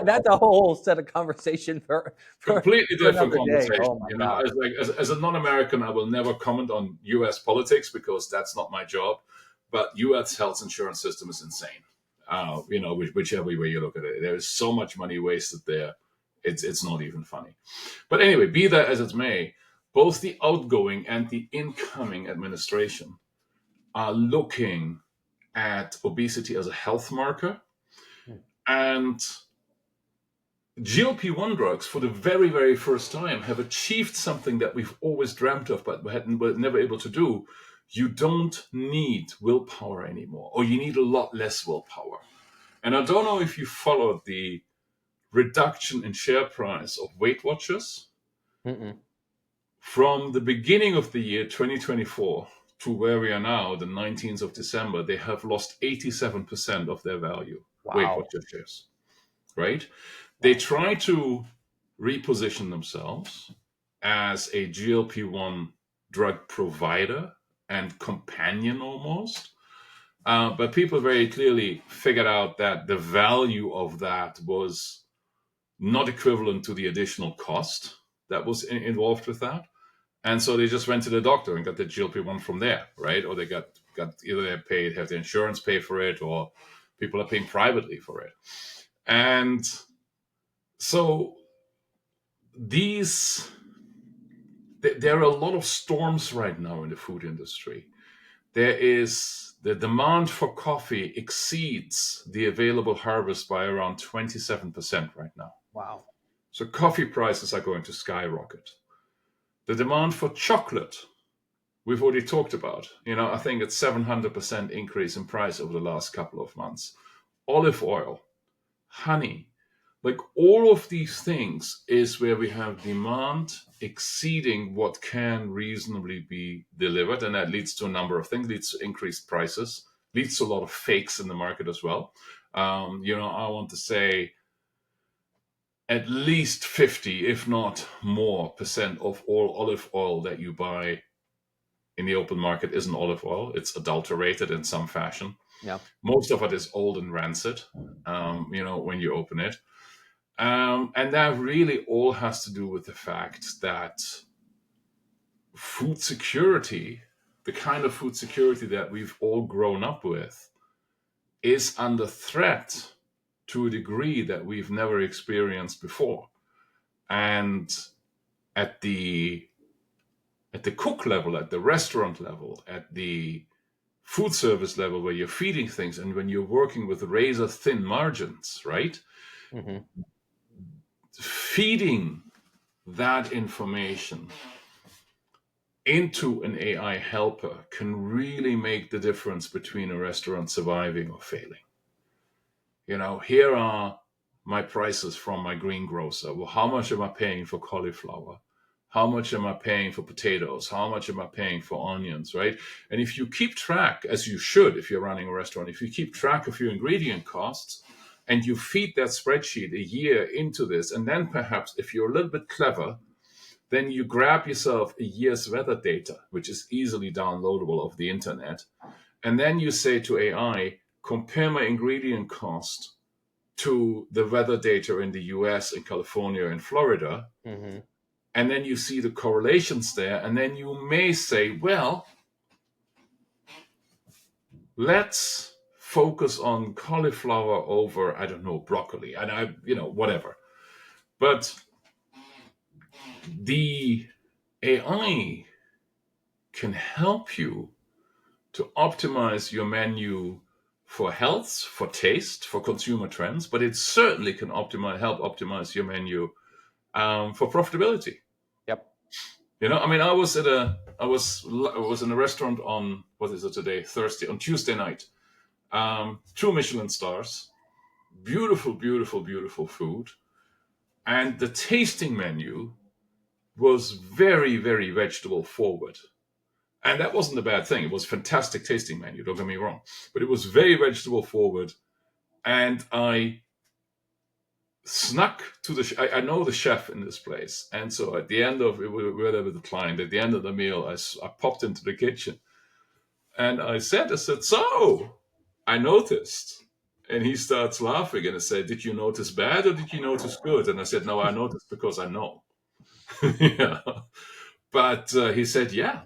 that's a whole set of conversation for completely different conversation. Oh my God. As a non-American, I will never comment on U.S. politics because that's not my job. But U.S. health insurance system is insane. Whichever way you look at it, there is so much money wasted there. It's not even funny. But anyway, be that as it may, both the outgoing and the incoming administration are looking at obesity as a health marker. And GLP-1 drugs, for the very, very first time, have achieved something that we've always dreamt of, but were never able to do. You don't need willpower anymore, or you need a lot less willpower. And I don't know if you followed the reduction in share price of Weight Watchers. Mm-mm. From the beginning of the year 2024 to where we are now, the 19th of December, they have lost 87% of their value. Weight Wow. Watchers shares, right? They try to reposition themselves as a GLP-1 drug provider and companion almost. But people very clearly figured out that the value of that was not equivalent to the additional cost that was involved with that. And so they just went to the doctor and got the GLP-1 from there, right? Or they got either they have the insurance pay for it, or people are paying privately for it. And so there are a lot of storms right now in the food industry. There is the demand for coffee exceeds the available harvest by around 27% right now. Wow. So coffee prices are going to skyrocket. The demand for chocolate, we've already talked about. I think it's 700% increase in price over the last couple of months. Olive oil, honey, like all of these things is where we have demand exceeding what can reasonably be delivered. And that leads to a number of things, leads to increased prices, leads to a lot of fakes in the market as well. I want to say at least 50, if not more, percent of all olive oil that you buy in the open market isn't olive oil. It's adulterated in some fashion. Yeah. Most of it is old and rancid, when you open it. And that really all has to do with the fact that food security, the kind of food security that we've all grown up with, is under threat to a degree that we've never experienced before. And at the cook level, at the restaurant level, at the food service level, where you're feeding things and when you're working with razor thin margins, right? Mm-hmm. Feeding that information into an AI helper can really make the difference between a restaurant surviving or failing. Here are my prices from my greengrocer. Well, how much am I paying for cauliflower? How much am I paying for potatoes? How much am I paying for onions, right? And if you keep track, as you should if you're running a restaurant, if you keep track of your ingredient costs and you feed that spreadsheet a year into this, and then perhaps if you're a little bit clever, then you grab yourself a year's weather data, which is easily downloadable off the internet. And then you say to AI, compare my ingredient cost to the weather data in the US, in California, and Florida. Mm-hmm. And then you see the correlations there. And then you may say, well, let's focus on cauliflower over, I don't know, broccoli. And whatever. But the AI can help you to optimize your menu for health, for taste, for consumer trends, but it certainly can help optimize your menu for profitability. Yep. I was in a restaurant on, what is it today? On Tuesday night. 2 Michelin stars, beautiful, beautiful, beautiful food, and the tasting menu was very, very vegetable forward. And that wasn't a bad thing. It was a fantastic tasting menu, don't get me wrong. But it was very vegetable forward. And I snuck to I know the chef in this place. And so at the end of it, we were there with the client. At the end of the meal, I popped into the kitchen. And I said, so I noticed. And he starts laughing and I said, did you notice bad or did you notice good? And I said, no, I noticed because I know. Yeah. But he said, yeah.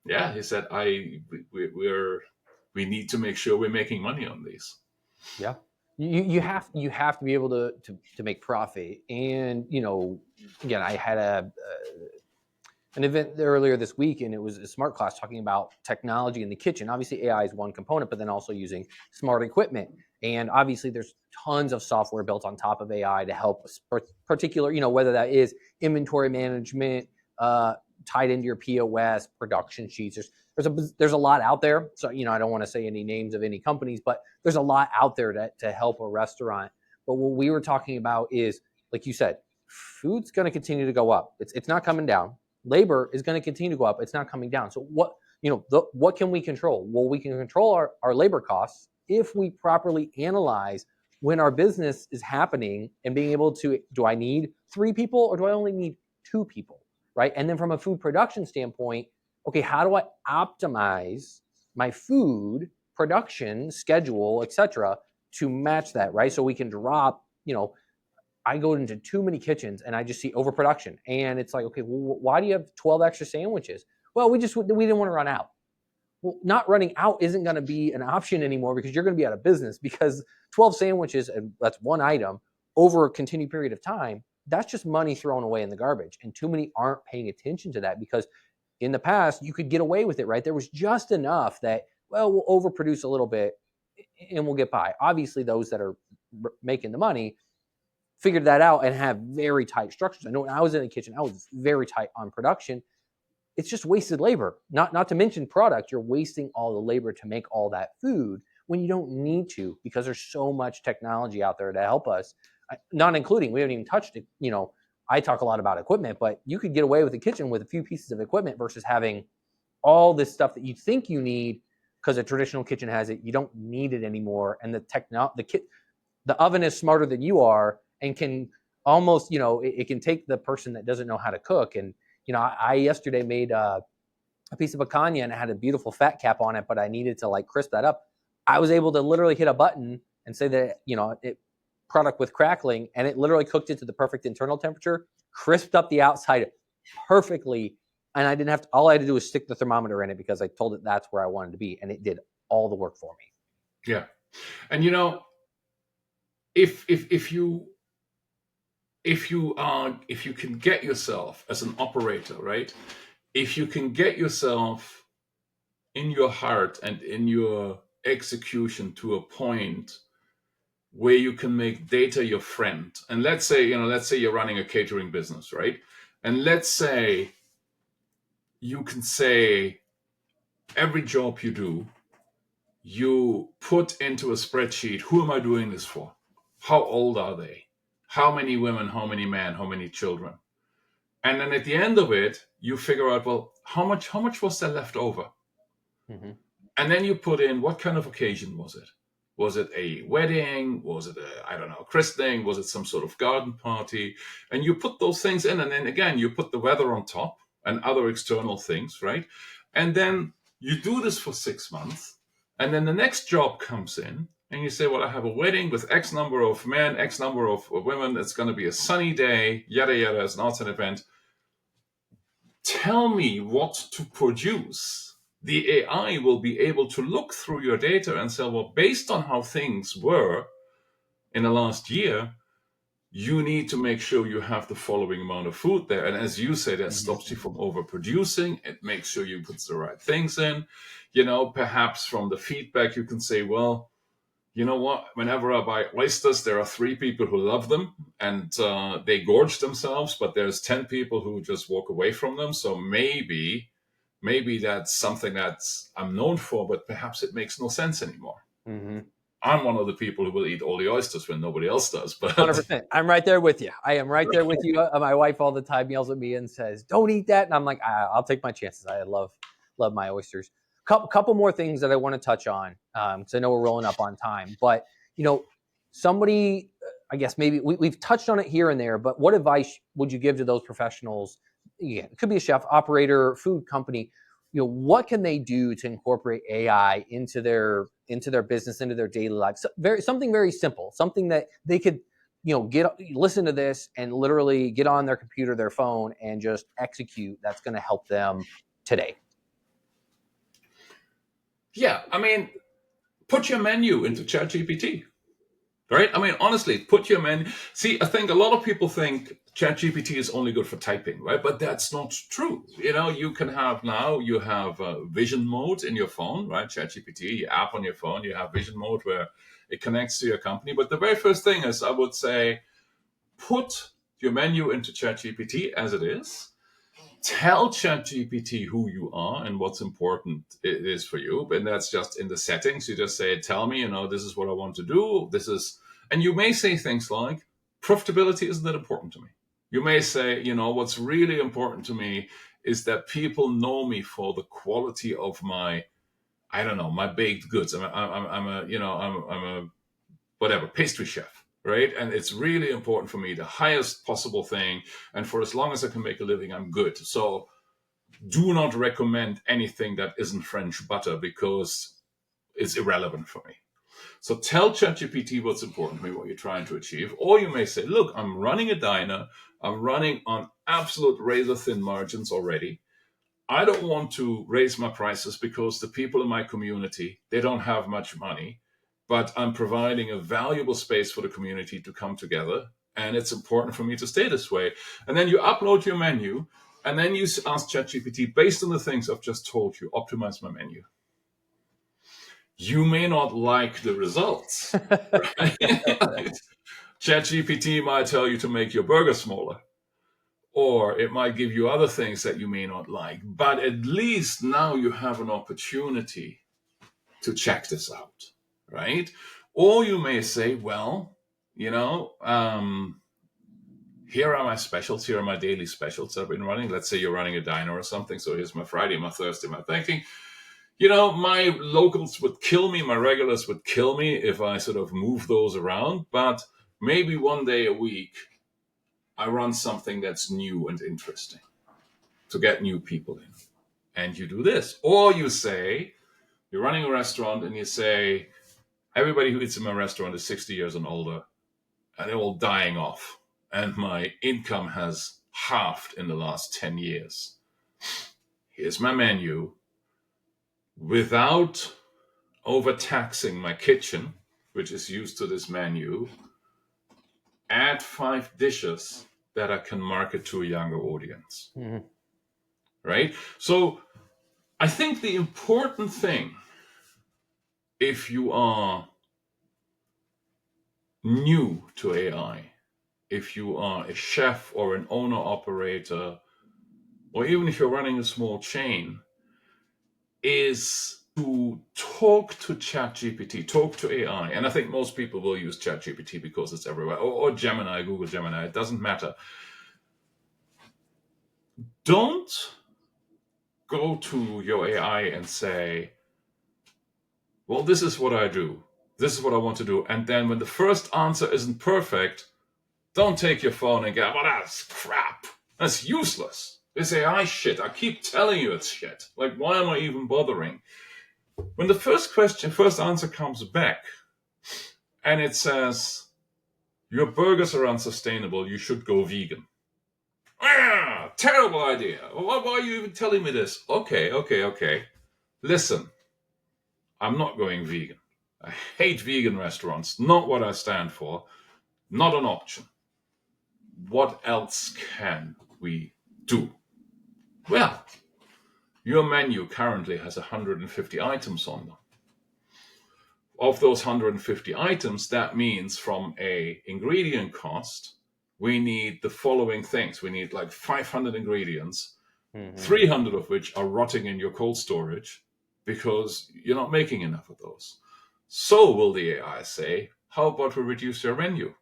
Yeah, he said, we need to make sure we're making money on these. Yeah. You have to be able to make profit. And again, I had an event earlier this week, and it was a smart class talking about technology in the kitchen. Obviously, AI is one component, but then also using smart equipment. And obviously, there's tons of software built on top of AI to help particular, whether that is inventory management, tied into your POS, production sheets. There's a lot out there. So, I don't want to say any names of any companies, but there's a lot out there to help a restaurant. But what we were talking about is, like you said, food's going to continue to go up. It's not coming down. Labor is going to continue to go up. It's not coming down. So what can we control? Well, we can control our labor costs if we properly analyze when our business is happening and being able to, do I need 3 people or do I only need 2 people, right? And then from a food production standpoint, okay, how do I optimize my food production schedule, et cetera, to match that, right? So we can drop, I go into too many kitchens and I just see overproduction. And it's like, okay, well, why do you have 12 extra sandwiches? Well, we didn't want to run out. Well, not running out isn't going to be an option anymore because you're going to be out of business, because 12 sandwiches, and that's one item, over a continued period of time, that's just money thrown away in the garbage. And too many aren't paying attention to that, because in the past, you could get away with it, right? There was just enough that, well, we'll overproduce a little bit and we'll get by. Obviously, those that are making the money figured that out and have very tight structures. I know when I was in the kitchen, I was very tight on production. It's just wasted labor. Not to mention product. You're wasting all the labor to make all that food when you don't need to, because there's so much technology out there to help us. Not including, we haven't even touched it. I talk a lot about equipment, but you could get away with the kitchen with a few pieces of equipment versus having all this stuff that you think you need because a traditional kitchen has it. You don't need it anymore. And the oven is smarter than you are and can almost, it can take the person that doesn't know how to cook. And, I yesterday made a piece of picanha and it had a beautiful fat cap on it, but I needed to like crisp that up. I was able to literally hit a button and say that, it product with crackling, and it literally cooked it to the perfect internal temperature, crisped up the outside perfectly. And I didn't have to, all I had to do was stick the thermometer in it because I told it that's where I wanted to be. And it did all the work for me. Yeah. And if you can get yourself as an operator, right? If you can get yourself in your heart and in your execution to a point where you can make data your friend, and let's say you're running a catering business, right? And let's say you can say every job you do, you put into a spreadsheet, who am I doing this for? How old are they? How many women, how many men, how many children? And then at the end of it, you figure out, well, how much was there left over? Mm-hmm. And then you put in, what kind of occasion was it? Was it a wedding? Was it a christening? Was it some sort of garden party? And you put those things in, and then again, you put the weather on top and other external things, right? And then you do this for 6 months, and then the next job comes in, and you say, well, I have a wedding with X number of men, X number of women. It's going to be a sunny day, yada, yada, it's an arts event. Tell me what to produce. The AI will be able to look through your data and say, well, based on how things were in the last year, you need to make sure you have the following amount of food there. And as you say, that stops you from overproducing. It makes sure you put the right things in. Perhaps from the feedback, you can say, well, you know what? Whenever I buy oysters, there are 3 people who love them and they gorge themselves, but there's 10 people who just walk away from them. So maybe that's something that I'm known for, but perhaps it makes no sense anymore. Mm-hmm. I'm one of the people who will eat all the oysters when nobody else does. But 100%. I'm right there with you. I am right there with you. My wife all the time yells at me and says, "Don't eat that." And I'm like, I'll take my chances. I love my oysters. Couple more things that I want to touch on, because I know we're rolling up on time. But somebody, I guess maybe we've touched on it here and there. But what advice would you give to those professionals? Yeah, it could be a chef, operator, food company. What can they do to incorporate AI into their business, into their daily life? Something very simple, something that they could, listen to this and literally get on their computer, their phone, and just execute. That's going to help them today. Yeah, I mean, put your menu into ChatGPT. right? I mean, honestly, put your menu. See, I think a lot of people think ChatGPT is only good for typing, right? But that's not true. You know, you have vision mode in your phone, right? ChatGPT, your app on your phone, you have vision mode where it connects to your company. But the very first thing is, I would say, put your menu into ChatGPT as it is. Tell ChatGPT who you are and what's important it is for you. And that's just in the settings. You just say, tell me, this is what I want to do. And you may say things like, profitability isn't that important to me. You may say, what's really important to me is that people know me for the quality of my, I don't know, my baked goods. I'm a whatever, pastry chef, right? And it's really important for me, the highest possible thing. And for as long as I can make a living, I'm good. So do not recommend anything that isn't French butter because it's irrelevant for me. So tell ChatGPT what's important to me, what you're trying to achieve. Or you may say, look, I'm running a diner. I'm running on absolute razor thin margins already. I don't want to raise my prices because the people in my community, they don't have much money, but I'm providing a valuable space for the community to come together. And it's important for me to stay this way. And then you upload your menu, and then you ask ChatGPT, based on the things I've just told you, optimize my menu. You may not like the results. Right? ChatGPT might tell you to make your burger smaller, or it might give you other things that you may not like. But at least now you have an opportunity to check this out, right? Or you may say, well, here are my specials. Here are my daily specials I've been running. Let's say you're running a diner or something. So here's my Friday, my Thursday, my thinking. My locals would kill me. My regulars would kill me if I sort of move those around. But maybe one day a week, I run something that's new and interesting to get new people in. And you do this. Or you say, you're running a restaurant and you say, everybody who eats in my restaurant is 60 years and older, and they're all dying off. And my income has halved in the last 10 years. Here's my menu. Without overtaxing my kitchen, which is used to this menu, add 5 dishes that I can market to a younger audience. Mm-hmm. Right? So I think the important thing, if you are new to AI, if you are a chef or an owner operator, or even if you're running a small chain, is to talk to ChatGPT, talk to AI. And I think most people will use ChatGPT because it's everywhere, or Gemini, Google Gemini, it doesn't matter. Don't go to your AI and say, well, this is what I do. This is what I want to do. And then when the first answer isn't perfect, don't take your phone and go, well, that's crap. That's useless. This AI shit. I keep telling you it's shit. Like, why am I even bothering? When the first answer comes back and it says, your burgers are unsustainable, you should go vegan. Ah, terrible idea. Why are you even telling me this? Okay. Listen, I'm not going vegan. I hate vegan restaurants. Not what I stand for. Not an option. What else can we do? Well, your menu currently has 150 items on them. Of those 150 items, that means from a ingredient cost, we need the following things. We need like 500 ingredients, 300 of which are rotting in your cold storage because you're not making enough of those. So will the AI say, how about we reduce your menu?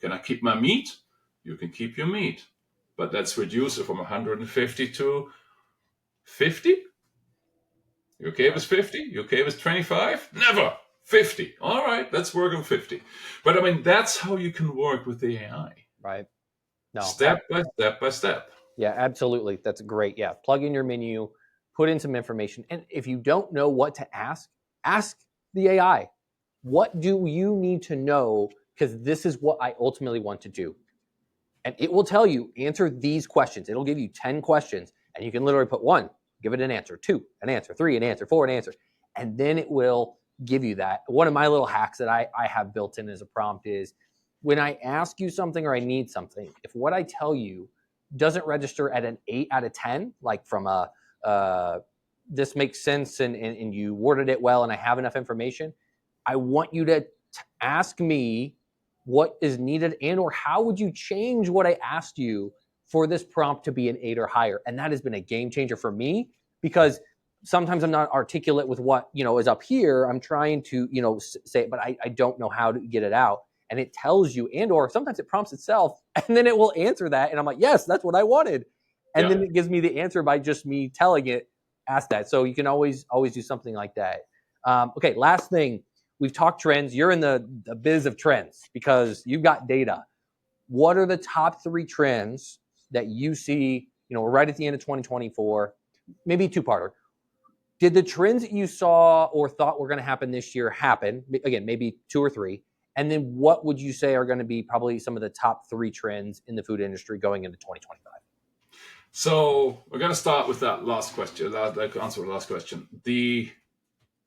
Can I keep my meat? You can keep your meat. But let's reduce it from 150 to 50? You okay with 50? You okay with 25? Never! 50. All right, let's work on 50. But I mean, that's how you can work with the AI. Right. No. Step by step. Yeah, absolutely. That's great. Yeah. Plug in your menu, put in some information. And if you don't know what to ask the AI. What do you need to know? Because this is what I ultimately want to do. And it will tell you, answer these questions. It'll give you 10 questions, and you can literally put 1, give it an answer, 2, an answer, 3, an answer, 4, an answer. And then it will give you that. One of my little hacks that I have built in as a prompt is when I ask you something or I need something, if what I tell you doesn't register at an 8 out of 10, like from a this makes sense and you worded it well and I have enough information, I want you to ask me what is needed and or how would you change what I asked you for this prompt to be an 8 or higher. And that has been a game changer for me because sometimes I'm not articulate with what, is up here. I'm trying to, say it, but I don't know how to get it out. And it tells you, and or sometimes it prompts itself, and then it will answer that. And I'm like, yes, that's what I wanted. And then it gives me the answer by just me telling it, ask that. So you can always do something like that. Okay, last thing. We've talked trends. You're in the biz of trends because you've got data. What are the top 3 trends that you see? We're right at the end of 2024. Maybe two-parter. Did the trends that you saw or thought were going to happen this year happen? Again, maybe 2 or 3. And then what would you say are going to be probably some of the top 3 trends in the food industry going into 2025? So we're going to start with that last question. Answer the last question. The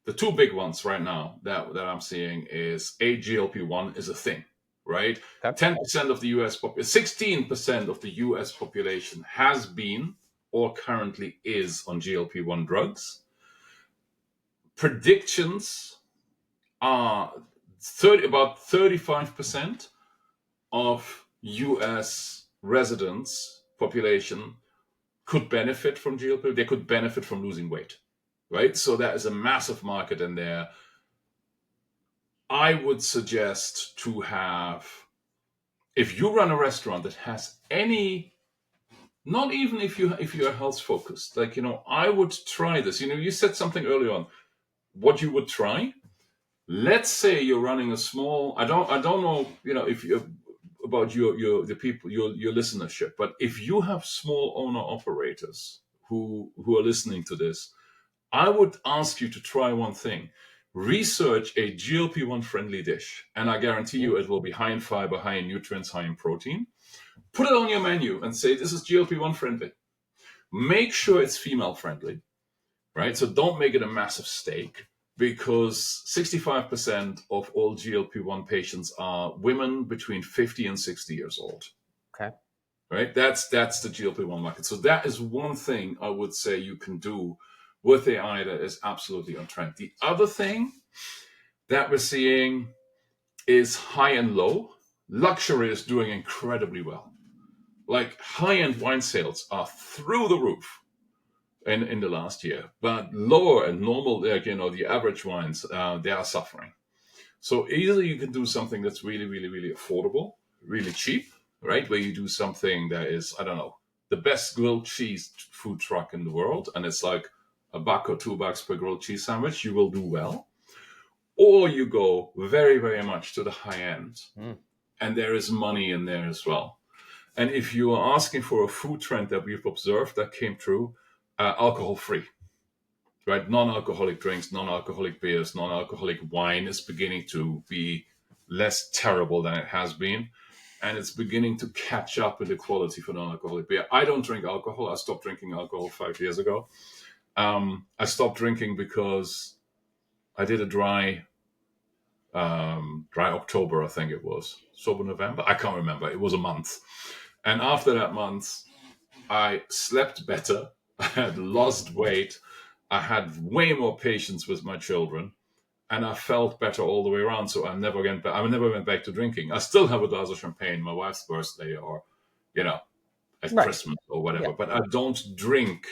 2 big ones right now that I'm seeing is GLP-1 is a thing, right? Okay. 10% of the US 16% of the US population has been or currently is on GLP-1 drugs. Predictions are about 35% of US residents population could benefit from GLP. They could benefit from losing weight, right? So that is a massive market in there. I would suggest to have, if you run a restaurant that has any, not even if you're health focused, like, I would try this. You said something earlier on, what you would try. Let's say you're running a small, I don't know, if you about the people, your listenership, but if you have small owner operators who are listening to this, I would ask you to try one thing. Research a GLP-1 friendly dish, and I guarantee you it will be high in fiber, high in nutrients, high in protein. Put it on your menu and say, this is GLP-1 friendly. Make sure it's female friendly, right? So don't make it a massive steak, because 65% of all GLP-1 patients are women between 50 and 60 years old. Okay. Right? That's the GLP-1 market. So that is one thing I would say you can do with AI that is absolutely on trend. The other thing that we're seeing is high and low. Luxury is doing incredibly well. Like high-end wine sales are through the roof in the last year, but lower and normal, the average wines, they are suffering. So either you can do something that's really, really, really affordable, really cheap, right? Where you do something that is, I don't know, the best grilled cheese food truck in the world, and it's like $1 or $2 per grilled cheese sandwich, you will do well. Or you go very, very much to the high end, and there is money in there as well. And if you are asking for a food trend that we've observed that came true, alcohol-free, right? Non-alcoholic drinks, non-alcoholic beers, non-alcoholic wine is beginning to be less terrible than it has been. And it's beginning to catch up with the quality for non-alcoholic beer. I don't drink alcohol. I stopped drinking alcohol 5 years ago. I stopped drinking because I did a dry October, I think it was. Sober November? I can't remember. It was a month. And after that month, I slept better. I had lost weight. I had way more patience with my children, and I felt better all the way around. So I never went back to drinking. I still have a glass of champagne, my wife's birthday, or at Christmas or whatever. Yeah. But I don't drink.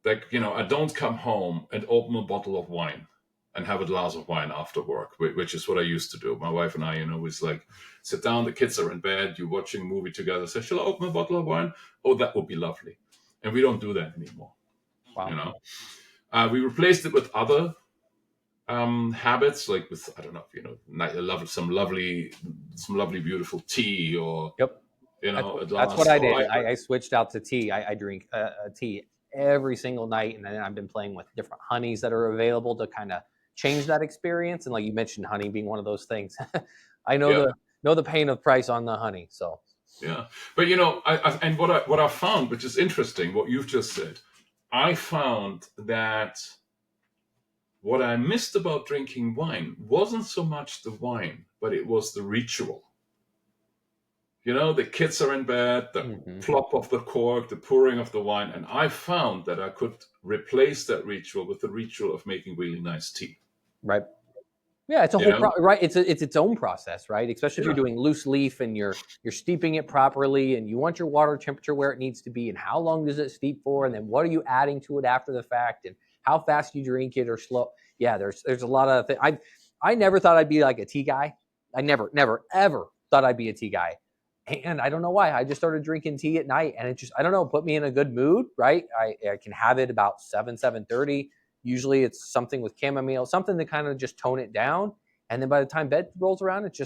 I don't come home and open a bottle of wine and have a glass of wine after work, which is what I used to do. My wife and I, was like, sit down, the kids are in bed, you're watching a movie together. Say, shall I open a bottle of wine? Oh, that would be lovely. And we don't do that anymore. Wow. We replaced it with other habits, like with, I don't know, some lovely, beautiful tea, or that's what I did. I switched out to tea. I drink tea every single night, and then I've been playing with different honeys that are available to kind of change that experience. And like you mentioned, honey being one of those things. I know the pain of price on the honey. So yeah, but and what I found, which is interesting, what you've just said, I found that What I missed about drinking wine wasn't so much the wine, but it was the ritual. The kids are in bed, the Hmm. plop of the cork, the pouring of the wine. And I found that I could replace that ritual with the ritual of making really nice tea. Right. Yeah, it's a You whole know? right. It's its own process, right? Especially if you're Yeah. doing loose leaf and you're steeping it properly, and you want your water temperature where it needs to be, and how long does it steep for, and then what are you adding to it after the fact, and how fast you drink it or slow. Yeah, there's a lot of things. I never thought I'd be like a tea guy. I never ever thought I'd be a tea guy, and I don't know why. I just started drinking tea at night, and it just I don't know put me in a good mood. Right, I can have it about 7:30. Usually it's something with chamomile, something to kind of just tone it down. And then by the time bed rolls around, it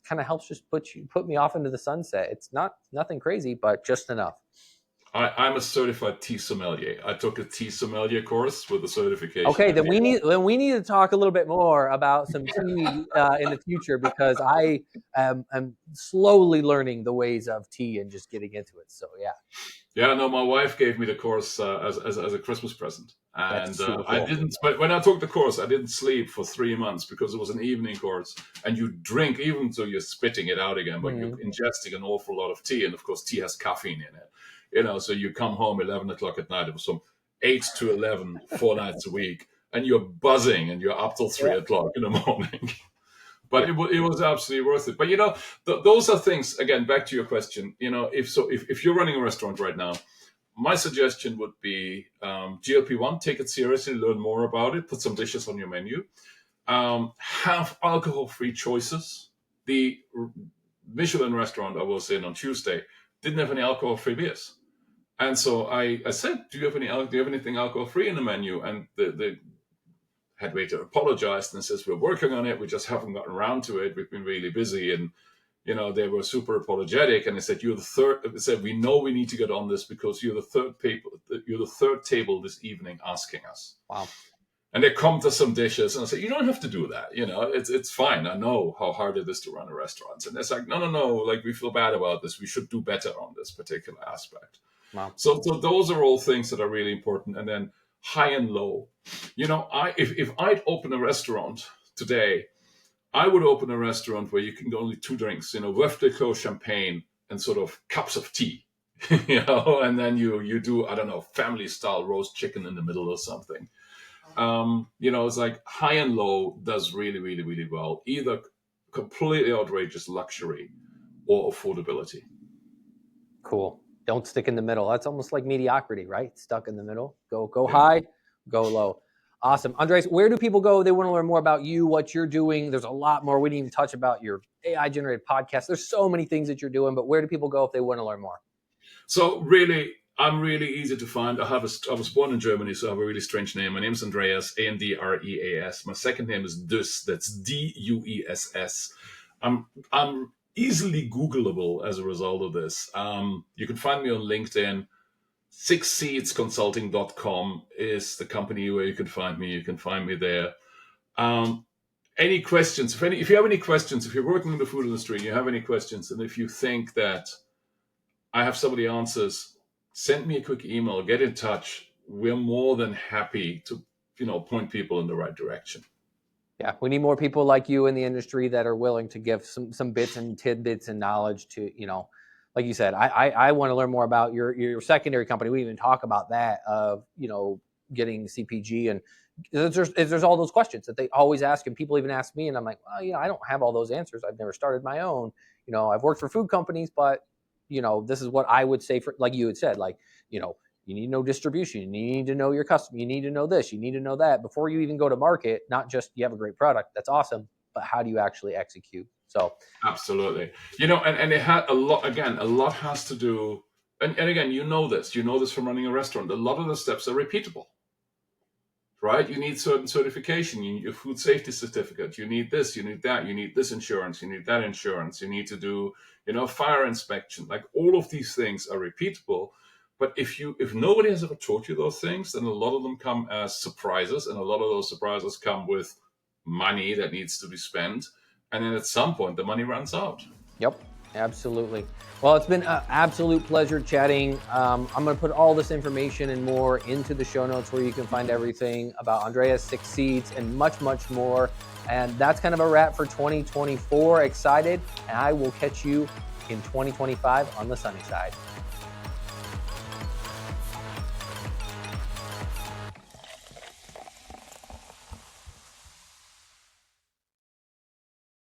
kind of helps just put me off into the sunset. It's nothing crazy, but just enough. I'm a certified tea sommelier. I took a tea sommelier course with a certification Okay, at then the we need to talk a little bit more about some tea in the future, because am slowly learning the ways of tea and just getting into it. So yeah, Yeah, no, my wife gave me the course as a Christmas present. that's And super I cool. didn't, but when I took the course, I didn't sleep for 3 months because it was an evening course. And you drink, even though you're spitting it out again, but you're Mhm. ingesting an awful lot of tea. And of course, tea has caffeine in it. So you come home 11 o'clock at night. It was from 8 to 11, 4 nights a week. And you're buzzing and you're up till Yeah, 3 o'clock in the morning. But yeah, it was absolutely worth it. But those are things. Again, back to your question. If you're running a restaurant right now, my suggestion would be GLP-1. Take it seriously, learn more about it, put some dishes on your menu, have alcohol-free choices. The Michelin restaurant I was in on Tuesday didn't have any alcohol-free beers, and so I said, "Do you have anything alcohol-free in the menu?" And the head waiter apologized and says, "We're working on it. We just haven't gotten around to it. We've been really busy." And they were super apologetic, and they said, "You're the third." They said, "We know we need to get on this because you're the third people. You're the third table this evening asking us." wow, And they come to some dishes, and I said, "You don't have to do that. It's fine. I know how hard it is to run a restaurant." And it's like, no. Like, we feel bad about this. We should do better on this particular aspect. wow, So those are all things that are really important. And then high and low. If I'd open a restaurant today, I would open a restaurant where you can get only two drinks, Veuve Clicquot champagne and sort of cups of tea, and then you do, I don't know, family style roast chicken in the middle or something. It's like high and low does really, really, really well. Either completely outrageous luxury or affordability. cool. Don't stick in the middle. That's almost like mediocrity, right? Stuck in the middle. Go Yeah. high, go low. Awesome. Andres, where do people go? They want to learn more about you, what you're doing. There's a lot more. We didn't even touch about your AI generated podcast. There's so many things that you're doing, but where do people go if they want to learn more? So really, I'm really easy to find. I was born in Germany, so I have a really strange name. My name is Andreas, Andreas. My second name is Duess. That's Duess. I'm easily Googleable as a result of this. You can find me on LinkedIn. 6SEEDSconsulting.com is the company where you can find me. You can find me there. Um, any questions? If you have any questions, if you're working in the food industry and you have any questions, and if you think that I have some of the answers, send me a quick email, get in touch. We're more than happy to, point people in the right direction. Yeah, we need more people like you in the industry that are willing to give some bits and tidbits and knowledge to, like you said, I want to learn more about your secondary company. We didn't even talk about that of, getting CPG, and there's all those questions that they always ask, and people even ask me, and I'm like, well, I don't have all those answers. I've never started my own. I've worked for food companies, but this is what I would say for, like you had said, like, you need to know distribution. You need to know your customer. You need to know this. You need to know that before you even go to market. Not just you have a great product, that's awesome, but how do you actually execute? So Absolutely. And it had a lot, again, a lot has to do, and again, you know this from running a restaurant. A lot of the steps are repeatable, right? You need certain certification. You need your food safety certificate. You need this, you need that, you need this insurance, you need that insurance. You need to do, fire inspection. Like, all of these things are repeatable. But if nobody has ever taught you those things, then a lot of them come as surprises, and a lot of those surprises come with money that needs to be spent. And then at some point, the money runs out. yep. Absolutely. Well, it's been an absolute pleasure chatting. I'm going to put all this information and more into the show notes where you can find everything about Andreas, 6SEEDS, and much, much more. And that's kind of a wrap for 2024. Excited, and I will catch you in 2025 on the sunny side.